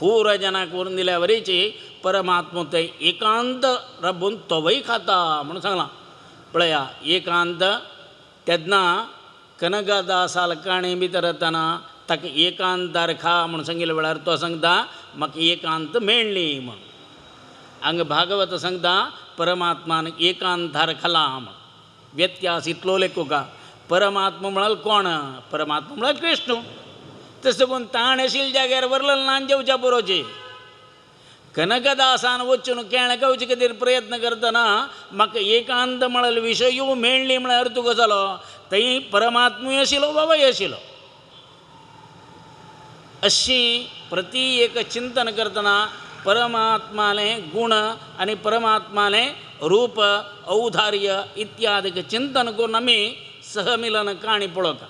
पूर जना करून दिल्यावरीची परमात्मा ते एकांत रबून तोवई खाता म्हणून सांगला पळया एकांत तेदना कनकदासाल काणी भितर तना ताका एकांतार खा म्हणून सांगिल्ले वेळार तो सांगता म्हाका एकांत मेळ्ळी म्हण हांगा भागवत सांगता परमात्मान एकांतार खाला म्हण व्यत्यास इतलो लेखुका परमात्मा म्हणाल कोण परमात्मा म्हणाल कृष्ण तसं कोण ताण आशिल्ल्या जाग्यार व्हरलें नान जेवच्या बरोवचें कनकदासान वचून केळ गावचे खातीर प्रयत्न करतना म्हाका एकांत म्हळेल विशय मेळ्ळी म्हळ्यार अर्थ कसो जालो थंय परमात्मूय आशिल्लो बाबाय आशिल्लो अशी प्रती एक चिंतन करतना परमात्माले गुण आनी परमात्माले रूप औदार्य इत्यादीक चिंतन करून आमी सहमिलन काणी पळोवता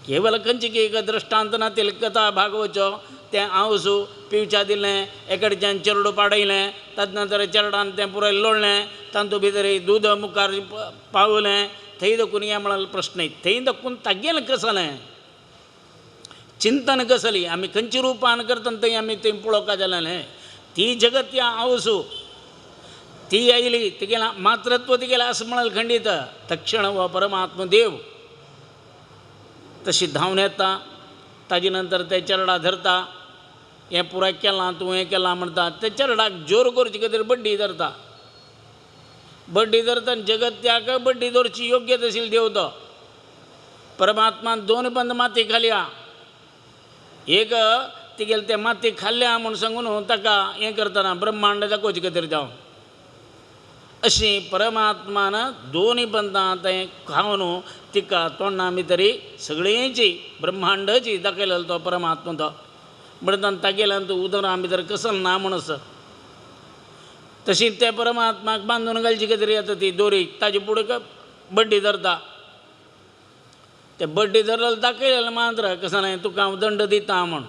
केवल खंयची एक दृश्टांत ना तेल कथा भागवच्यो तें आवसू पिवच्या दिलें एकडच्यान चेरडो पाडयलें ताजे नंतर चेरडान तें पुराय लोळ्ळें तातूंत भितर दूद मुखार पावलें थंय देखून हें म्हळ्यार प्रश्न थंय देखून तागेलें कसलें चिंतन कसली आमी खंयची रुपान करता थंय आमी थंय पळोवपाक जालें ती जगत ती आवसू ती आयली तिगेला मातृत्व तिगेलें असं म्हणाल खंडीत तक्षण हो परमात्मा देव तशी धांवन येता ताजे नंतर ते चेरडा धरता हें पुराय केलां तूं हें केलां म्हणटा ते चेरडाक जोर करचे खातीर बड्डी धरता बड्डी धरता जगत त्याग बड्डी धरची योग्य तशील देव तो परमात्मान दोन बंद माती खाल्या एक तिगेले ते माती खाल्ल्या म्हूण सांगून ताका हें करतना ब्रह्मांड दाखोवचे खातीर जावन अशी परमात्मान दोनी बंदां तें खावन तिका तोंडा भितरी सगळींची ब्रह्मांडाची दाखयलेलो तो परमात्मा तो म्हणटा तागेल्यान तूं उदरां भितर कसल ना म्हूण आसा तशी ते परमात्माक बांदून घालची खातीर येता ती दोरी ताजे फुडें बड्डी धरता ते बड्डी धरलेलो दाखयलेलो मात्र कसलें तुका हांव दंड दिता म्हूण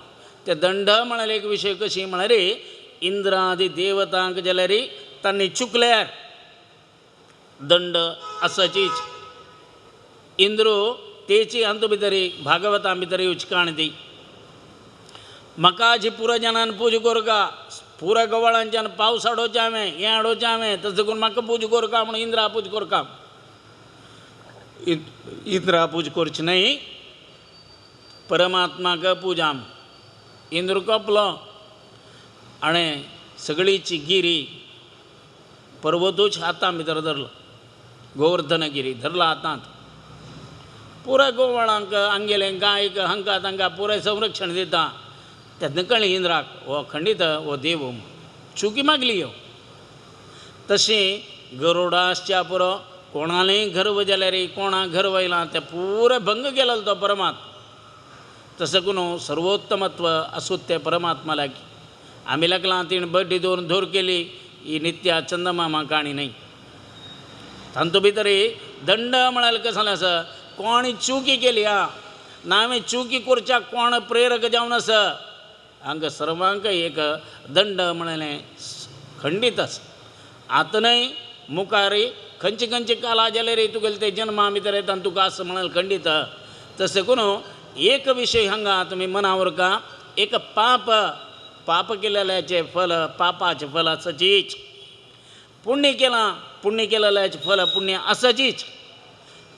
ते दंड म्हळ्यार एक विशय कशी म्हळ्यार इंद्रादी देवतांक जाल्यार तांणी चुकल्यार दंड आसाचीच इंद्रू तेची अंत भितर भागवतां भितर येवची काण ती म्हाका जी पुरो जनान पूजा करका पुरो गवळांच्यान पावस हाडोवचें हांवें हें हाडोवचें हांवें तशें करून म्हाका पूजा करका म्हणून इंद्रा पूजा करका इंद्रा पूजा करची न्हय परमात्माक पुजा इंद्र कोपलो आनी सगळीची गिरी पर्वतूच हातां भितर धरलो गोवर्धनगिरी धरला हातांत पुराय गोवाळांक आंगेलें गायक हांकां तांकां पुराय संरक्षण दिता तेन्ना कळ्ळें इंद्राक हो खंडीत हो देव चुकी मागली ह्यो तशी गरुडाच्या पुरो कोणालेंय गर्व जाल्यार कोणाक गर्व येयलां तें पुराय भंग केलेलो तो परमात्मा तसो करून सर्वोत्तमत्व आसूं तें परमात्मा लागी आमी लागलां तिणें बड्डी दवरून धोर केली ही नित्या चंदमामा काणी न्हय तातूंत भितर दंड म्हळ्यार कसलें आसा कोणी चुकी केली ना हांवें चुकी करच्या कोण प्रेरक जावन आसा हांकां सर्वांक एक दंड म्हळें खंडीत आसा आतांय मुखारी खंयची खंयची काला जाल्यार तुगेले ते जन्मा भितर येता तुका आसा म्हळें खंडीत तशें करून एक विशय हांगा तुमी मना व्हरका एक पाप केलेल्याचें फल पापाचें फल आसाचीच पुण्य केलेल्याचें फल पुण्य आसाचीच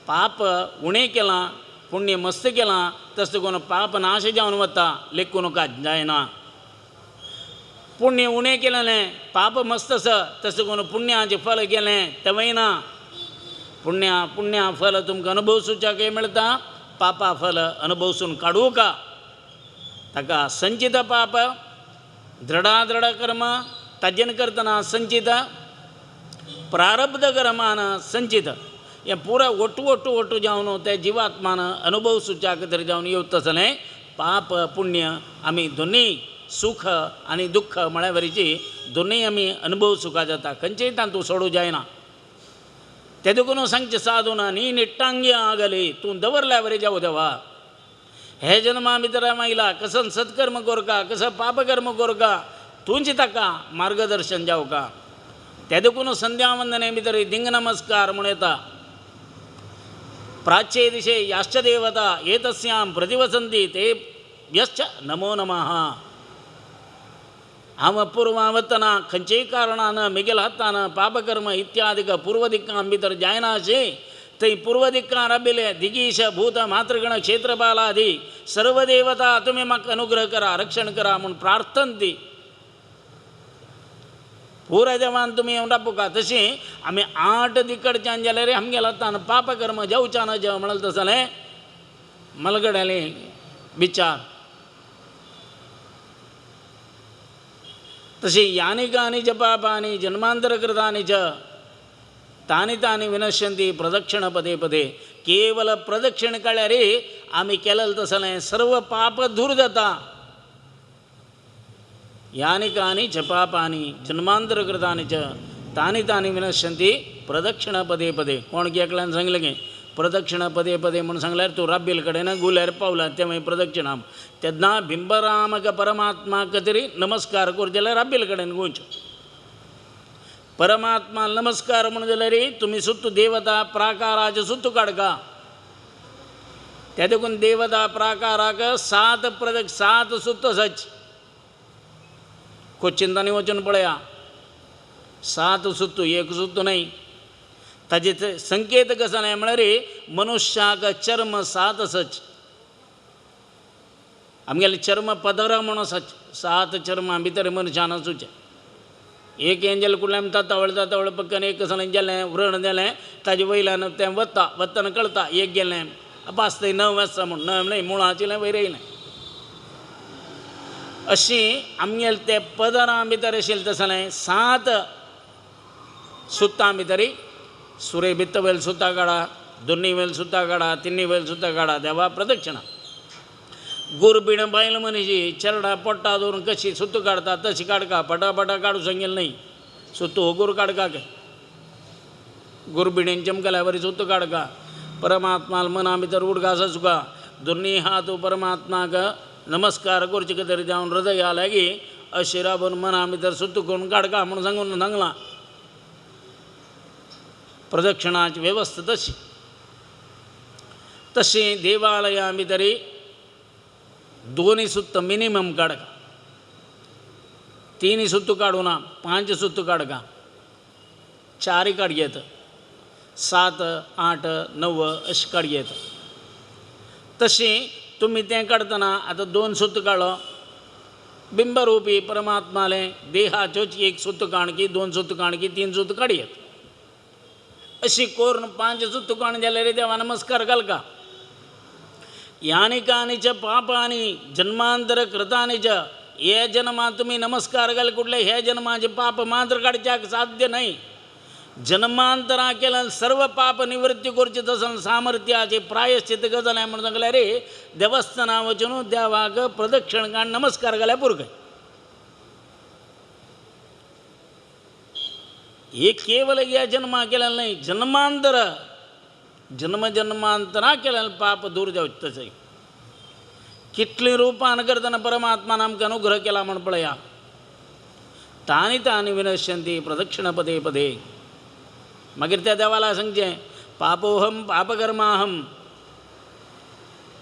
पाप उणें केलां पुण्य मस्त केलां तशें करून पाप नाश जावन वता लेखून जायना पुण्य उणें केलेलें पाप मस्त आसा तशें करून पुण्याचें फल गेलें तें वयना पुण्या फल तुमकां अनुभवसूच्याकय मेळटा पापा फल अनुभवसून काडूं का ताका संचित पाप दृढ कर्म ताजेन करतना संचित प्रारब्ध कर्मान संचित हें पुराय ओट्टू जावन ते जिवात्मान अनुभव सुच्या खातीर जावन येवत आसलें पाप पुण्य आमी दोनूय सुख आनी दुख्ख म्हळ्यार वरीची दोनूय आमी अनुभव सुखा जाता खंयचेय तातूंत सोडूं जायना ते देखून सांगचें साधूना नी निट्टांगी आगली तूं दवरल्या वरी जावं देवा हे जन्मा भितर आयला कसं सत्कर्म करका कसं पापकर्म करका तुंच ताका मार्गदर्शन जावका ते देखून संध्या वंदने भितर दिंग नमस्कार म्हूण येता प्राच्ये दिशे याश्च देवता एतस्यां प्रतिवसन्ति ते यश्च नमो नमः हांव पूर्वावतना खंयचेय कारणान मिगेल हातान पापकर्म इत्यादीक पूर्व दिक्कां भितर जायना अशें थंय पूर्व दिक्कान राबिल्ले दिगीश भूत मातृगण क्षेत्रपालादी सर्व देवता तुमी म्हाका अनुग्रह करा रक्षण करा म्हूण प्रार्थना ती पुराय देवान तुमी येवन राबुका तशें आमी 8 दिकडच्यान जाल्यार आमगेल्या हातान पापकर्म जावच्या न जावं म्हणलें तसलें मलगड्याले विचार तशी यानी कानी च पापानि जन्मांतर कृतानि च तानि तानि विनश्यन्ति प्रदक्षिण पदे पदे केवल प्रदक्षिण कळ्यार आमी केलें तसलें सर्व पाप दूर जाता यानी कानी च पापानि जन्मांतर कृतानि च तानि तानि विनश्यन्ति प्रदक्षिण पदे पदे कोण एकल्यान सांगलें गे प्रदक्षिण पदे पदे म्हणून सांगल्यार तूं राबील कडेन गुल्यार पावला ते मागीर प्रदक्षिणाम तेन्ना बिंबरामक परमात्माक तरी नमस्कार कर जाल्यार राबील कडेन गोंयचो परमात्मा नमस्कार म्हणून जाल्यार तुमी सुत्त देवता प्राकाराचे सुत्त काडका त्या देखून देवता प्राकाराक 7 सुत्त सच कोचिंतांनी वचून पळया 7 सुत्त एक सुत्त न्हय ताजे संकेत कसो न्हय म्हळ्यार मनुश्याक चर्म 7 सच आमगेले चर्म पदर म्हणून सच 7 चर्मां भितर मनशान आसूचें एक एंजल कुठल्यान तावळ पक्कन एक कसलें गेलें व्रण जालें ताजे वयल्यान तें वत्ताना कळटा एक गेलें पास थंय 9 आसा म्हूण 9 न्हय मुळाचें वयर येयलें अशीं आमगेले ते पदरां भितर आशिल्लें तसलें 7 सुत्तां भितर सुरे भित्त वयल सुतां काडा दोनी वयल सुतां काडा तिनी वयल सुतां काडा देवा प्रदक्षिणा गुरबीण बायल मनीशी चरडा पोट्टा दवरून कशी सुत्त काडटा तशी काडका पटापटा काडूं सांगिल्लें न्हय सुत्त होगूर काडका गुरबिणेन चमकल्या बरी सुत्त काडका परमात्मा मना भितर उडगास आसुका दोनी हात परमात्माक नमस्कार करचे खातीर जावन हृदया लागीं अशिराबून मना भितर सुत्त करून काडका म्हणून सांगून सांगलां प्रदक्षिणाची वेवस्था तशी देवालयां भितर 2 सुत्त मिनिमम काडका 3 सुत्त काडूं ना 5 सुत्त काडका 4 काडयेत 7 8 9 अशें काडयेत तशी तुमी तें काडतना आतां 2 सुत्त काडलो बिंबरुपी परमात्माले देहाच्योच 1 सुत्त काणकी 2 सुत्त काणकी 3 सुत्त काडयेत अशी करून 5 सुत्त काण जाल्यार देवा नमस्कार घालका यानी कानी च पापानी जन्मांतर कृतानि च हे जन्मांत तुमी नमस्कार घाल कुठले हे जन्माचे पाप मात्र काडच्याक साध्य नाही जन्मांतरा केलं सर्व पाप निवृत्ती करचे तसं सामर्थ्याचे प्रायश्चित गजाल म्हणून सांगल्यार देवस्थाना वचून देवाक प्रदक्षिण काण नमस्कार घाल्या पुरक हे केवल या जन्मा केलेलं नाही जन्मांतर जन्मांतरा केलेलं पाप दूर जावचें तशें कितली रूपान करतना परमात्मान आमकां अनुग्रह केला म्हण पळया तानी तानी विनश्यन्ति प्रदक्षिण पदे पदे मागीर त्या देवाला सांगचें पापोहम पापकर्माहम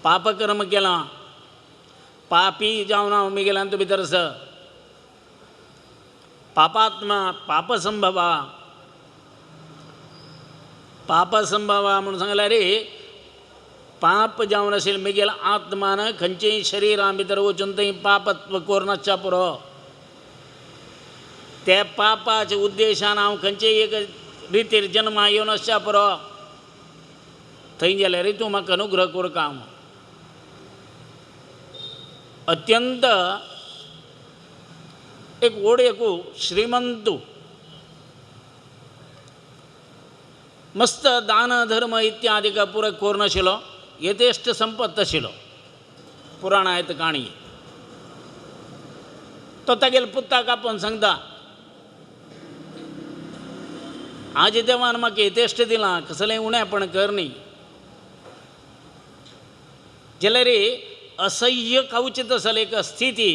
पापकर्म केलां पापी जावन हांव मिगेलांत भितर आसा पापात्मा पापसंभवा पापसंभवा म्हणून सांगल्यार पाप जावन आशिल्लें मिगेल आत्मान खंयचेय शरिरां भितर वचून थंय पापत्व कोर नासच्या पुरो त्या पापाच्या उद्देशान हांव खंयचेय एक रितीर जन्मा येवन आसच्या पुरो थंय गेल्यार तूं म्हाका अनुग्रह कोर काम अत्यंत एक ओडयेकू श्रीमंतू मस्त दान धर्म इत्यादी का पुरो कोर नाशिल्लो यथेश्ट संपत्त आशिल्लो पुराण आयत काणी तो तागेल पुताक आपोवन सांगता आज देवान म्हाका यथेश्ट दिलां कसलें उणेपण कर न्ही जाल्यार असह्य कवचित आसली एक स्थिती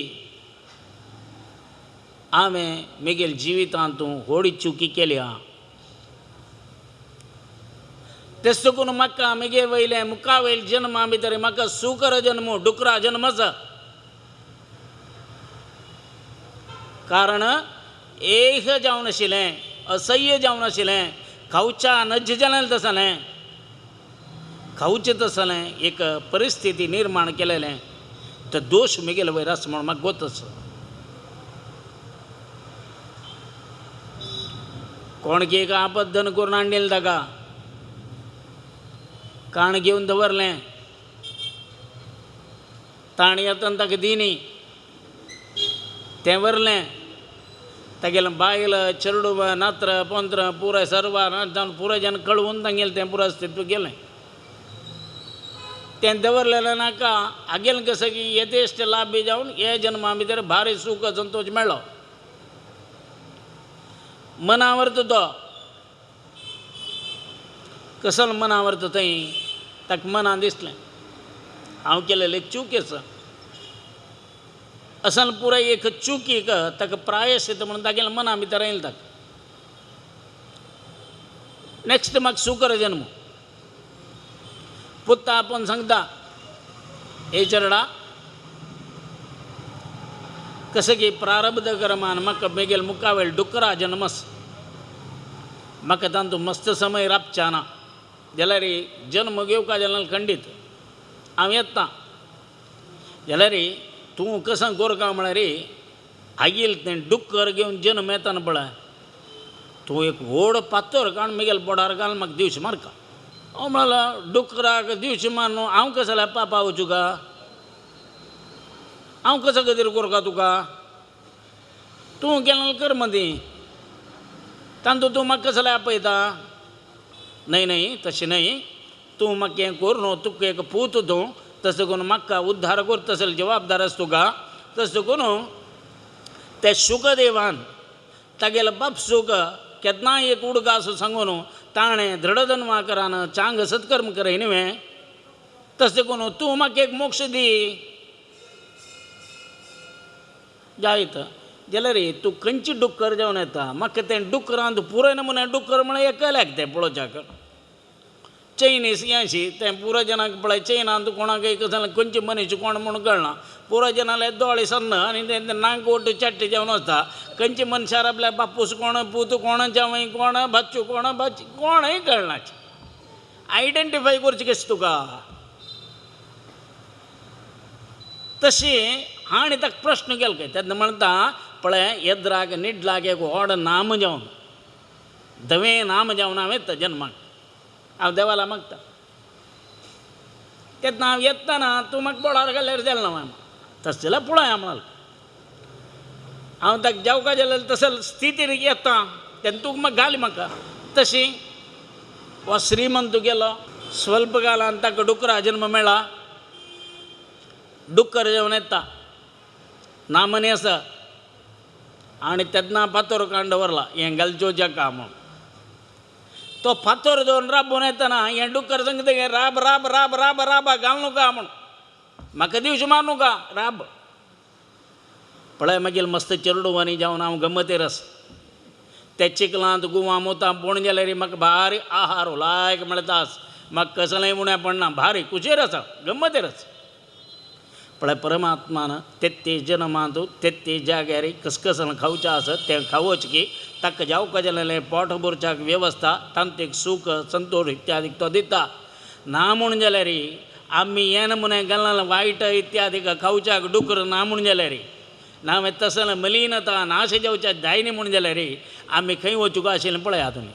हांवें म्हगेल जिवितांतूं व्हड चुकी केल्या तेच करून म्हाका म्हगे वयले मुखा वयल जन्मा भितर म्हाका सुकर जन्म डुकरा जन्म आसा कारण एक जावन आशिल्लें, असह्य जावन आशिल्लें, खावच्या नज जालें तसलें, खावचें तसलें एक परिस्थिती निर्माण केलेलें. तो दोश मुगेल वयर आसा म्हूण म्हाका गोतस. कोणकी एक आपद्दन करून हाडिल्लें ताका, काण घेवन दवरलें, ताण येतना ताका दिनी, तें व्हरलें. तागेलें बायल चेडूं नात्र पोंत्र पुराय सर्वा जावन पुराय जन कळवून तांगेलें तें पुराय अस्तित्व गेलें. तें दवरलेलें नाका हागेलें कसं की यथेश्ट लाभ बी जावन हे जन्मा भितर भारी सूख संतोश मेळ्ळो. मना व्हरता तो, कसलो मना व्हरता थंय, ताका मना दिसलें हांव केलेलें चूक आसा. असल पुराय एक चुकीक ताका प्रायश्चित म्हणून तागेलें मना भितर येयलें ताका. नेक्स्ट म्हाका सुकर जन्म. पुत्त आपूण सांगता, हे चेडा कसं की प्रारब्ध कर्मान म्हाका बेगेल मुखावेल डुकरा जन्मस, म्हाका तांतू मस्त समय राबचा ना. जाल्यार जन्म घेवका जाल्यार खंडीत हांव येता. जाल्यार तूं कसं गोरका म्हळ्यार आगील तें डुक्कर घेवन जन्म येताना पळय, तूं एक व्हड पातोर काण मुगेल पोडार घाल म्हाका दिवचें मारका. हांव म्हणलो डुकराक दिवचें मार न्हू, हांव कसो जाल्यार पापा वचूं का, हांव कसो खातीर गोरका तुका, तूं केलें कर मदी, तांतू तूं म्हाका कसो जाल्यार आपयता. न्हय न्हय तशें न्हय, तूं म्हाका हें कर न्हू, तुका एक पूत तूं तसो करून म्हाका उद्धार कर, तसले जबाबदार आसा तुका. तसो करून ते शुकदेवान तागेलो बाप सूख केन्नाय एक उडगा असो सांगून ताणें दृढधन्वाकरान चांग सत्कर्म करय न्ही. तशें करून तूं म्हाका एक मोक्ष दी जायत. जाल्यार तूं खंयची डुक्कर जावन येता, म्हाका तें डुकरांत पुराय नमुने डुक्कर म्हळ्यार एकल्याक तें पळोवच्याक. चैनीस यांशी तें पुराय जनाक पळय चैनांत कोणाक एक जाल्यार खंयचे मनीस कोण म्हणून कळना. पुराय जनाले दोळे सन्न आनी तें नांग ओट चट्टे जावन वता. खंयचे मनशार आपल्या बापूस कोण, पूत कोण, जावय कोण, भाच्चू कोण, भाची कोणय कळनाचे. आयडेंटिफाय करचें कशें तुका. तशी हांणी ताका प्रश्न केलो काय, तेन्ना म्हणटा पळय येद्राक निड्लाक एक व्हड नाम जावन, धवें नाम जावन हांव येता जन्माक, हांव देवाला मागता. तेन्ना हांव येतना तूं म्हाका बोडार घाल्यार जालें ना. तशें जाल्यार पळय हांव म्हणालो, हांव ताका जेवका जाल्यार तसले स्थितीर येता, तेन्ना तूं म्हाका घाल म्हाका. तशी हो श्रीमंत गेलो, स्वल्प कालान ताका डुकरा जन्म मेळ्ळा. डुक्कर जावन येता, नामनी आसा. आनी तेन्ना फातर काण दवरला हें घालच्यो जाका म्हूण. तो फातर दवरून राबून येतना हें डुक्कर सांगता गे राब राब राब राब राब घाल नका म्हूण, म्हाका दिवचें मार नका राब. पळय मागीर मस्त चेडूवानी जावन हांव गमतीर आसा. त्या चिकलांत गुवा मुतां पळोवन जाल्यार म्हाका भारी आहार लायक मेळटा. म्हाका कसलेंय उणें पडना, भारी कुशीर आसा, गमतीर आसा. पळय परमात्मान तेत्तीस जन्मांत तेत्तीस जाग्यार कसकसन खावचें आसत तें खावच की ताका जावका जालेलें पोट भरच्याक वेवस्था, तांतीक सूख संतोश इत्यादीक तो दिता. ना म्हूण जाल्यार आमी हे नमुने घालना वायट इत्यादीक खावच्याक डुकर ना म्हूण जाल्यार, ना तसलें मलिनता नाश जावच्या जायना म्हूण जाल्यार आमी खंय वचूंक आशिल्लें पळयात तुमी.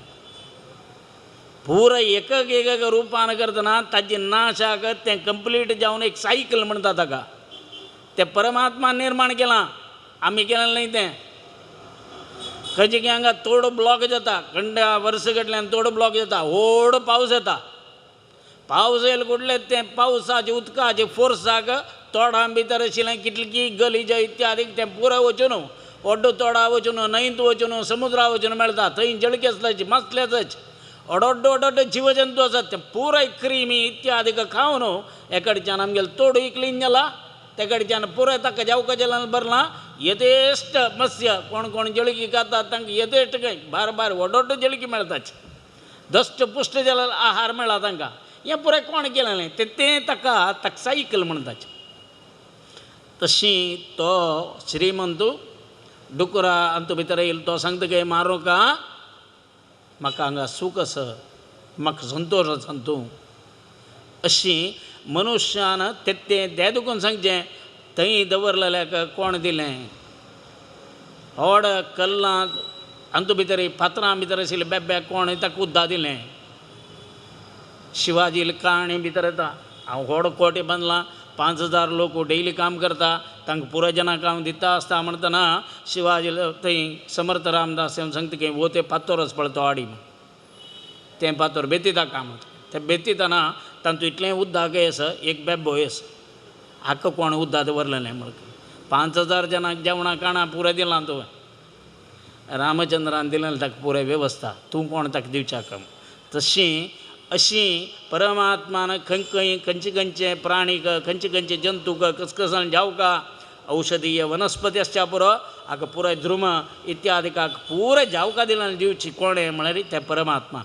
पुराय एकक एकक रुपान करतना ताजे नाशाक तें कंप्लीट जावन एक सायकल म्हणटा ताका. तें परमात्मान निर्माण केलां, आमी केलें न्हय तें. खंयचे की हांगा तोड ब्लॉक जाता, खंड्या वर्सगटल्यान तोड ब्लॉक जाता, व्हड पावस येता. पावस येयले कुठले तें पावसाचे उदकाचे फोर्साक तोडां भितर आशिल्लें कितली गलीज इत्यादीक तें पुराय वचून व्हड तोडा वचून न्हंयत वचून समुद्रा वचून मेळटा. थंय जळके आसल्याचे मासल्याच ओडोड्ड ओडोड्ड जीवजंतू आसात, ते पुराय क्रिमी इत्यादीक खावन एकडच्यान आमगेलो तोडूय क्लीन जाला, ते कडच्यान पुराय ताका जावका जाल्यार भरला. यथेश्ट मत्स्य कोण कोण जळकी खातात तांकां यथेश्ट खंय बार बार व्हड जळकी मेळटाचे, दस्ट पुश्ट जाल्यार आहार मेळ्ळा तांकां. हें पुराय कोण केलेलें तें ताका सायकल म्हणटाचे. तशी तो श्रीमंत डुकरा अंत भितर येईल तो सांगता काय मारो का म्हाका हांगा सूख आसा म्हाका संतोश आसा तूं अशी मनुश्यान तें दुखून सांगचें थंय दवरलेल्याक कोण दिलें व्हड कल्लां अंत भितर फातरां भितर आशिल्लें बेब्याक कोण ताका उद्दा दिलें शिवाजी काणी भितर येता हांव व्हड कोटे बांदलां 5000 लोक डेली काम करता तांकां पुराय जनांक हांव दिता आसता म्हणटना शिवाजी थंय समर्थ रामदास सांगता की वो ते फातोरच पळतो आडी तें फातोर बेतिता काम तें बेतितना तांतूं इतलें उद्दाक येस एक बेब्बो येस हाका कोण उद्दा दवरलेलें म्हणून 5000 जनांक जेवणां काणां पुराय दिलां तुवें रामचंद्रान दिलें ताका पुराय वेवस्था तूं कोण ताका दिवच्याक तशी अशी परमात्मान खंयचे खंयचे प्राणीक खंयचे खंयचे जंतूक कसकसाण जावका औषधीय वनस्पती आसच्या पुरो हाका पुराय ध्रुम इत्यादिकाक पुराय जावका दिलां दिवची कोणें म्हळ्यार तें परमात्मा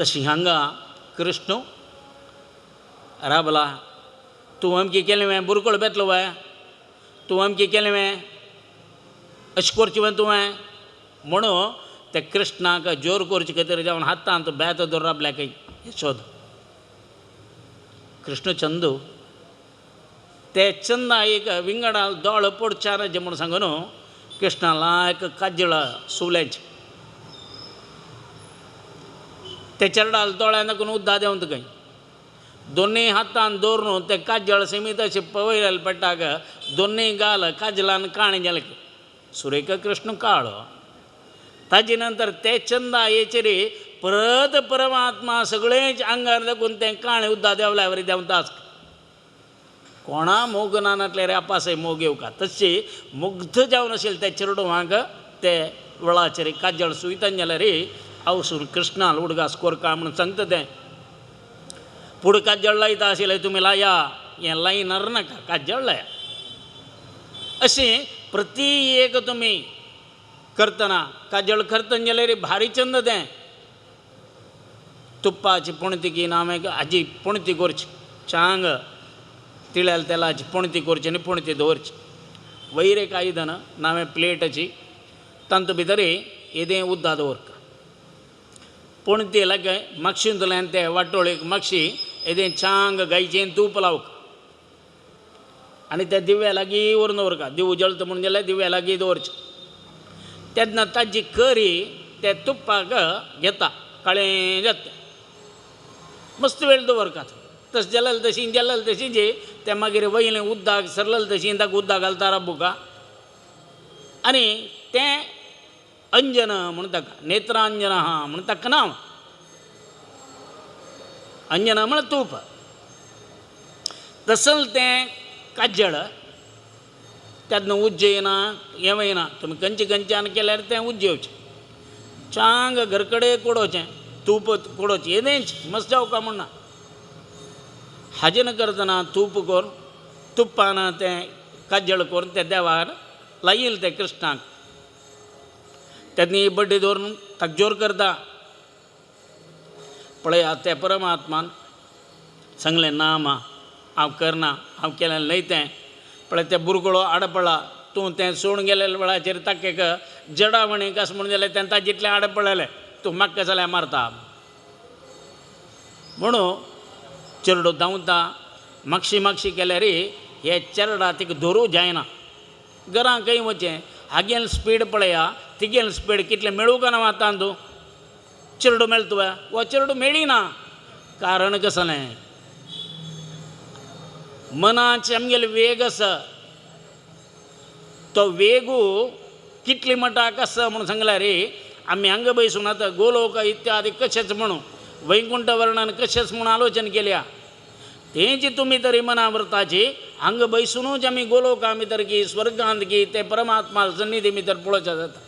तशी हांगा कृष्ण राबला तूं अमकी केलें वें बुरकोळ बेतलो वय तूं अमकी केलें वें अशें करचें वें तुवें म्हणून ते कृष्णाक जोर करचे खातीर जावन हातांत बेत धरून आपल्याक यशोद कृष्ण चंदू ते चंदा एक विंगडाल दोळ पडचाराचें म्हूण सांगून कृष्णा लायक काजळ सुवलेचें ते चरडाल दोळ्यान दाखोवन उद्दा देंवत खंय दोनूय हातान दवरून ते काजळ समीत अशें पवयलेले पडटाक दोनूय गाल काजलान काणे जाले सुरेख कृष्ण काळो ताजे नंतर ते चंदा येचेर परत परमात्मा सगळेच आंगार दाखोवन तें काणे उद्दा देवल्या वरी देंवताच कोणा मोग नानातले रे आपासय मोग येवका तशी मुग्ध जावन आशिल्ले ते चेडवांक ते वळाचेर काजळ सुयतान जाल्यार आवसून कृष्णाल उडगास कोरका म्हणून सांगता तें पुढे काजळ लायता आशिल्ले तुमी लाया हें लायनार नाका काजळ लाया अशें प्रती एक तुमी करतना काजळ करतना जाल्यार भारी चंद तें तुप्पाची पुणतिकी नामेक हाजी पुणती करची चांग तिळ्याल तेलाची पुणती करची आनी पुणती दवरची वयर एक आयदन नामे प्लेटाची तांतू भितर येदें उद्दा दवरता पुणती लागे मागशींतल्यान ते वाटोळेक मागशी येदें चांग गायचें तूप लावक आनी त्या दिव्या लागीं व्हरून दवरका दिवो जळटा म्हणून जाल्यार दिव्या लागीं दवरचें तेन्ना ताजी करी ते तुप्पाक घेता काळें जाता मस्त वेळ दवरकात तशें जाल्यार तशी जी ते मागीर वयलें उद्दाक सरलेलें तशी ताका उद्दाक घालता राबुका आनी तें अंजन म्हणून ताका नेत्रांजन आहा म्हणून ताका नांव अंजन म्हळ्यार तूप तसल तें काजळ त्यातनं उज्ज येना हें येना तुमी खंयच्यान केल्यार तें उज्ज येवचें चांग घरकडे कोडोवचें तूप कोडोवचें येदेंच मस्त जावका म्हणना हाजें करतना तूप करून तुप्पान तें काजळ करून त्या देवार लायिल्लें तें कृष्णाक तेन्ना बड्डी दवरून ताका जोर करता पळयात त्या परमात्मान सांगलें ना मा हांव करना हांव केलें न्हय तें पळय तें बुरगळो आडपळा तूं तें सोडून गेलेल्या वेळाचेर ताका एक जडावणीक आसा म्हणून जाल्यार तें ताजितलें आडपळलें तूं म्हाका जाल्यार मारता म्हणून चेडो धांवता मागशी केल्यार हे चेडा तिका धरूं जायना घरां खंय वचें हागेल स्पीड पळया तिगेल स्पीड कितलें मेळूं का ना आतां तूं चेडो मेळटा तुवें वो चेडो मेळिना कारण कसलें मनाचे आमगेलो वेग आसा तो वेगू कितले मटाक आसा म्हणून सांगल्यार आमी हांगा बसून आतां गोलोक इत्यादी कशेंच म्हणून वैकुंठ वर्णन कशेंच म्हणून आलोचन केल्या तेंची तुमी तरी मना व्रताची हांगा बसूनूच आमी गोलोका भितर की स्वर्गांत की ते परमात्मा सन्निधी भितर पळोवचें जाता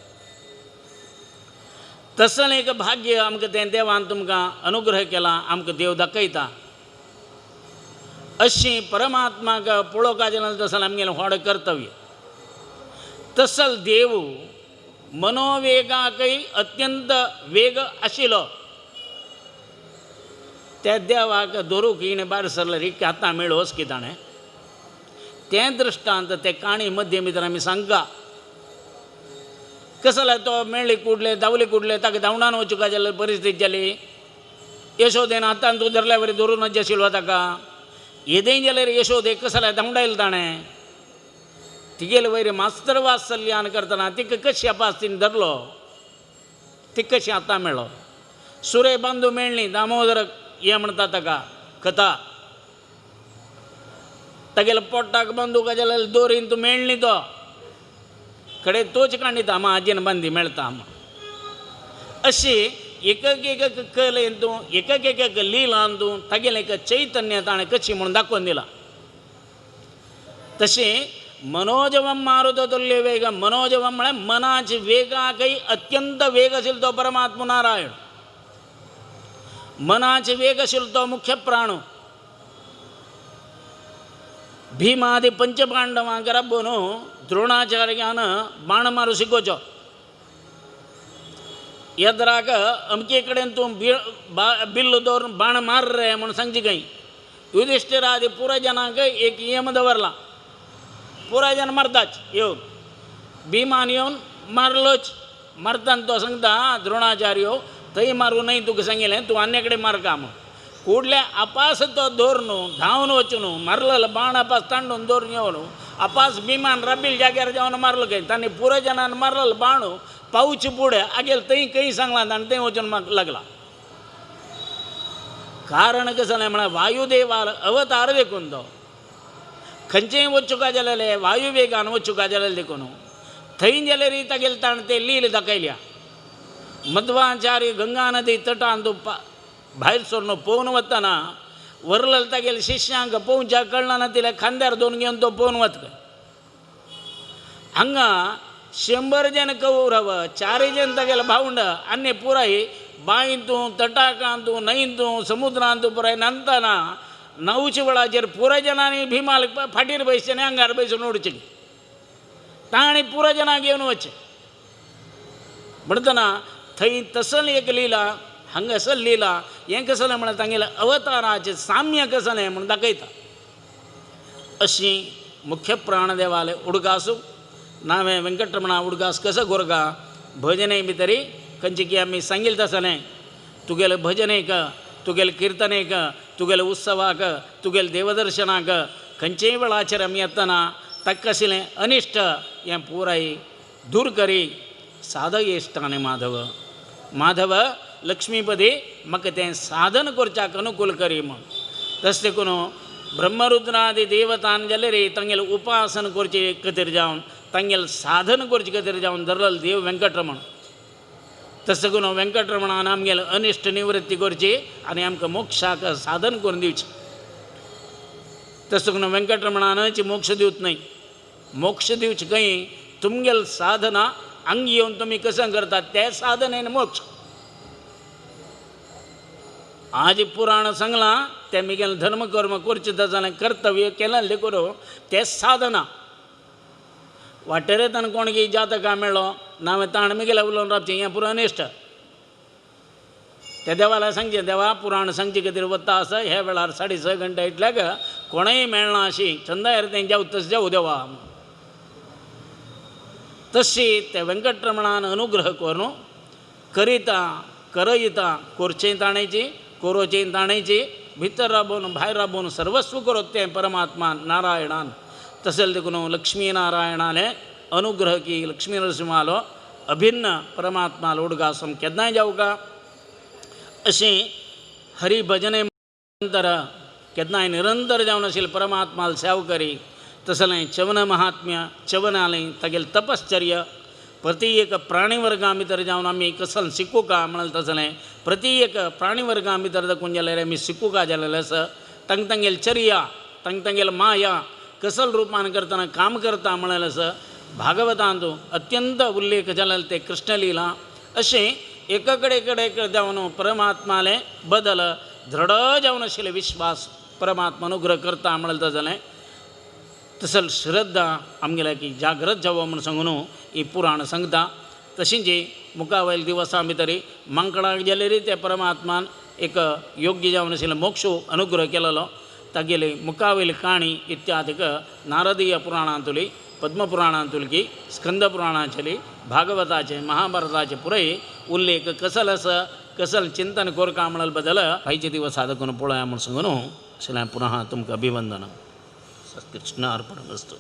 तसलें एक भाग्य आमकां तें देवान तुमकां अनुग्रह केला आमकां देव दाखयता अशी परमात्माक पळोवपाचें जाल्यार तसलें आमगेलें व्हड कर्तव्य तसल देव मनोवेगाकय अत्यंत वेग आशिल्लो त्या देवाक धरूंक हिणें भायर सरलें री आतां मेळोस की ताणें तें दृश्टांत ते काणी मध्ये भितर आमी सांगता कसले तो मेळ्ळी कुडले धांवली कुडले ताका धांवडावन वचूंक जाल्यार परिस्थिती जाली यशोदेन हातान तूं धरल्या बरी धरूनच आशिल्लो ताका येदय जाल्यार यशोदेक कसले धांवडायलो ताणें तिगेले वयर मास्तर वात्सल्यान करतना तिका कशी आपास तिणें धरलो तिका कशी आतां मेळ्ळो सुरे बांदू मेळ्ळी दामोदर हें म्हणटा ताका कथा तागेल्या पोट्टाक बांदूक जाल्यार दोरीन तूं मेळ्ळी तो कडेन तोच काणिता मा आजीन बांदी मेळटा अशी एक एक कलेन तूं एक एक लिलान तूं तागेलें एक चैतन्य ताणें कशी म्हणून दाखोवन दिला तशें मनोजवम मारुत तुल्य वेग मनोजवम म्हळ्यार मनाच्या वेगाकय अत्यंत वेग आशिल्लो तो परमात्मा नारायण मनाचे वेग आशिल्लो तो मुख्य प्राण भीमादी पंचपांडवांक राबोवन द्रोणाचार्यान बाण मारू शिकोवचो येद्राक अमके कडेन तूं बिल्ल दवरून बाण मार रे म्हणून सांगची खंय युधिष्ठिरादी पुराय जनांक एक यम दवरला पुराय जन मारताच येवन भिमान येवन मारलोच मारतना तो सांगता द्रोणाचार्य थंय मारूं न्हय तुका सांगिल्लें तूं आनी कडेन मार का म्हूण कुडले आपास तो दवरून धांवन वचून मारलेलो बाण आपास तांडून दवरून येवन आपास भिमान राबिल जाग्यार जावन मारलो खंय तांणी पुराय जनान मारलेलो बाण पावचे फुडें आगेल थंय खंय सांगला आनी थंय वचून लागला कारण कसं जालें म्हळ्यार वायुदेवार अवतार देखून तो खंयचेय वचूंका जाल्यार वायुवेगान वचूंका जाल्यार देखून थंय जाल्यार तागेले ताण ते लील दाखयल्या मध्वाचार्य गंगा नदी तटान तूं भायर सरून पोवन वतना वरलेले तागेले शिश्यांक पोवच्या कळना नातिल्या खांद्यार दोन घेवन तो पोवन वता हांगा 100 जन कौरव 4 जन तागेले भावंड आनी पुराय बांयतूं तटाकांतूं न्हंयतूं समुद्रांतूं पुराय नांदतना 9च्या वेळाचेर पुराय जनांनी भिमाल फाटीर बसचें आनी आंगार बसून उडचें तांणी पुराय जनांक घेवन वचचें म्हणटना थंय तसल एक लिला हांगासर लिला हें कसलें म्हळ्यार तांगेले अवताराचें साम्य कसलें म्हूण दाखयता अशी मुख्य प्राणदेवाले उडगास नावें वेंकटरमणा उडगास कसो गोरगा भजने भितरी खंयची की आमी सांगिल्लें तसलें तुगेले भजनेक तुगेले किर्तनेक तुगेले उत्सवाक तुगेले देवदर्शनाक खंयचेय वेळाचेर आमी येतना ताका आशिल्लें अनिश्ट हें पुराय दूर करी साधक इश्टाने माधव माधव लक्ष्मीपदी म्हाका तें साधन करच्याक अनुकूल करी म्हण तशें देखून ब्रह्मरुद्रादी देवतान जाल्यार तांगेलें उपासन करचे खातीर जावन तांगेलें साधन करचे खातीर जावन धरलेलो देव वेंकटरमण तशें करून वेंकटरमणान आमगेलें अनिश्ट निवृत्ती करची आनी आमकां मोक्षाक साधन करून दिवचें तशें करून वेंकटरमणानच मोक्ष दिवच न्हय मोक्ष दिवचें खंय तुमगेलें साधना अंग येवन तुमी कसं करतात तें साधनेन मोक्ष आज पुराण सांगलां तें मिगेलें धर्म कर्म करचें जाल्यार कर्तव्य केलें देखून तें साधना वाटेरेंतल्यान कोणगी जातका मेळ्ळो नावें ताण मिगेलें उलोवन रावचें हें पुरो अनिश्ट त्या देवाला सांगचें देवा पुराण सांगचे खातीर वता आसा ह्या वेळार 6:30 घंटा इतल्याक कोणय मेळना अशी चंदायर तें जावं तशें जावं देवा तशी ते वेंकटरमणान अनुग्रह करून करिता करयता करचें ताणेची कोरोचें ताणेची भितर राबोवन भायर राबोवन सर्वस्व करत तें परमात्मा नारायणान तशें देखून लक्ष्मी नारायणाले अनुग्रह की लक्ष्मी नरसिंहालो अभिन्न परमात्मालो उडगासम केन्नाय जावका अशी हरिभजने नंतर केन्नाय निरंतर जावन आशिल्ले परमात्माल सेवा करी तसलें चवन महात्म्य चवनालें तागेलें तपश्चर्य प्रति एक प्राणीवर्गां भितर जावन आमी कसलें शिकूका म्हणलें तसलें प्रति एक प्राणीवर्गां भितर देखून जाल्यार आमी शिकूका जालेलें आसा तांगेली चर्या तांगेली माया कसल रुपान करतना काम करता म्हणलेलें आसा भागवतांत अत्यंत उल्लेख जालेलो ते कृष्णलीला अशें एका कडेन जावन परमात्माले बदल दृढ जावन आशिल्ले विश्वास परमात्मा अनुग्रह करता म्हणलें तसलें तसल श्रद्धा आमगेल्या की जागृत जावं म्हूण सांगून ही पुराण सांगता तशीं जी मुखावयल्या दिवसां भितर मांकडाक गेल्यार त्या परमात्मान एक योग्य जावन आशिल्लो मोक्ष अनुग्रह केलेलो तगेले मुकावेल काणी इत्यादिक नारदीय पुराणांतुली पद्मपुराणांतुलकी स्कंदपुराणाचली भागवताचे महाभारताचे पुरे उल्लेख कसल चिंतन कोरका म्हणल बदल पाहिजे दिवस साधकून पोळया म्हणून सांगून शिला पुनः तुमका अभिवंदन कृष्ण अर्पणमस्तु.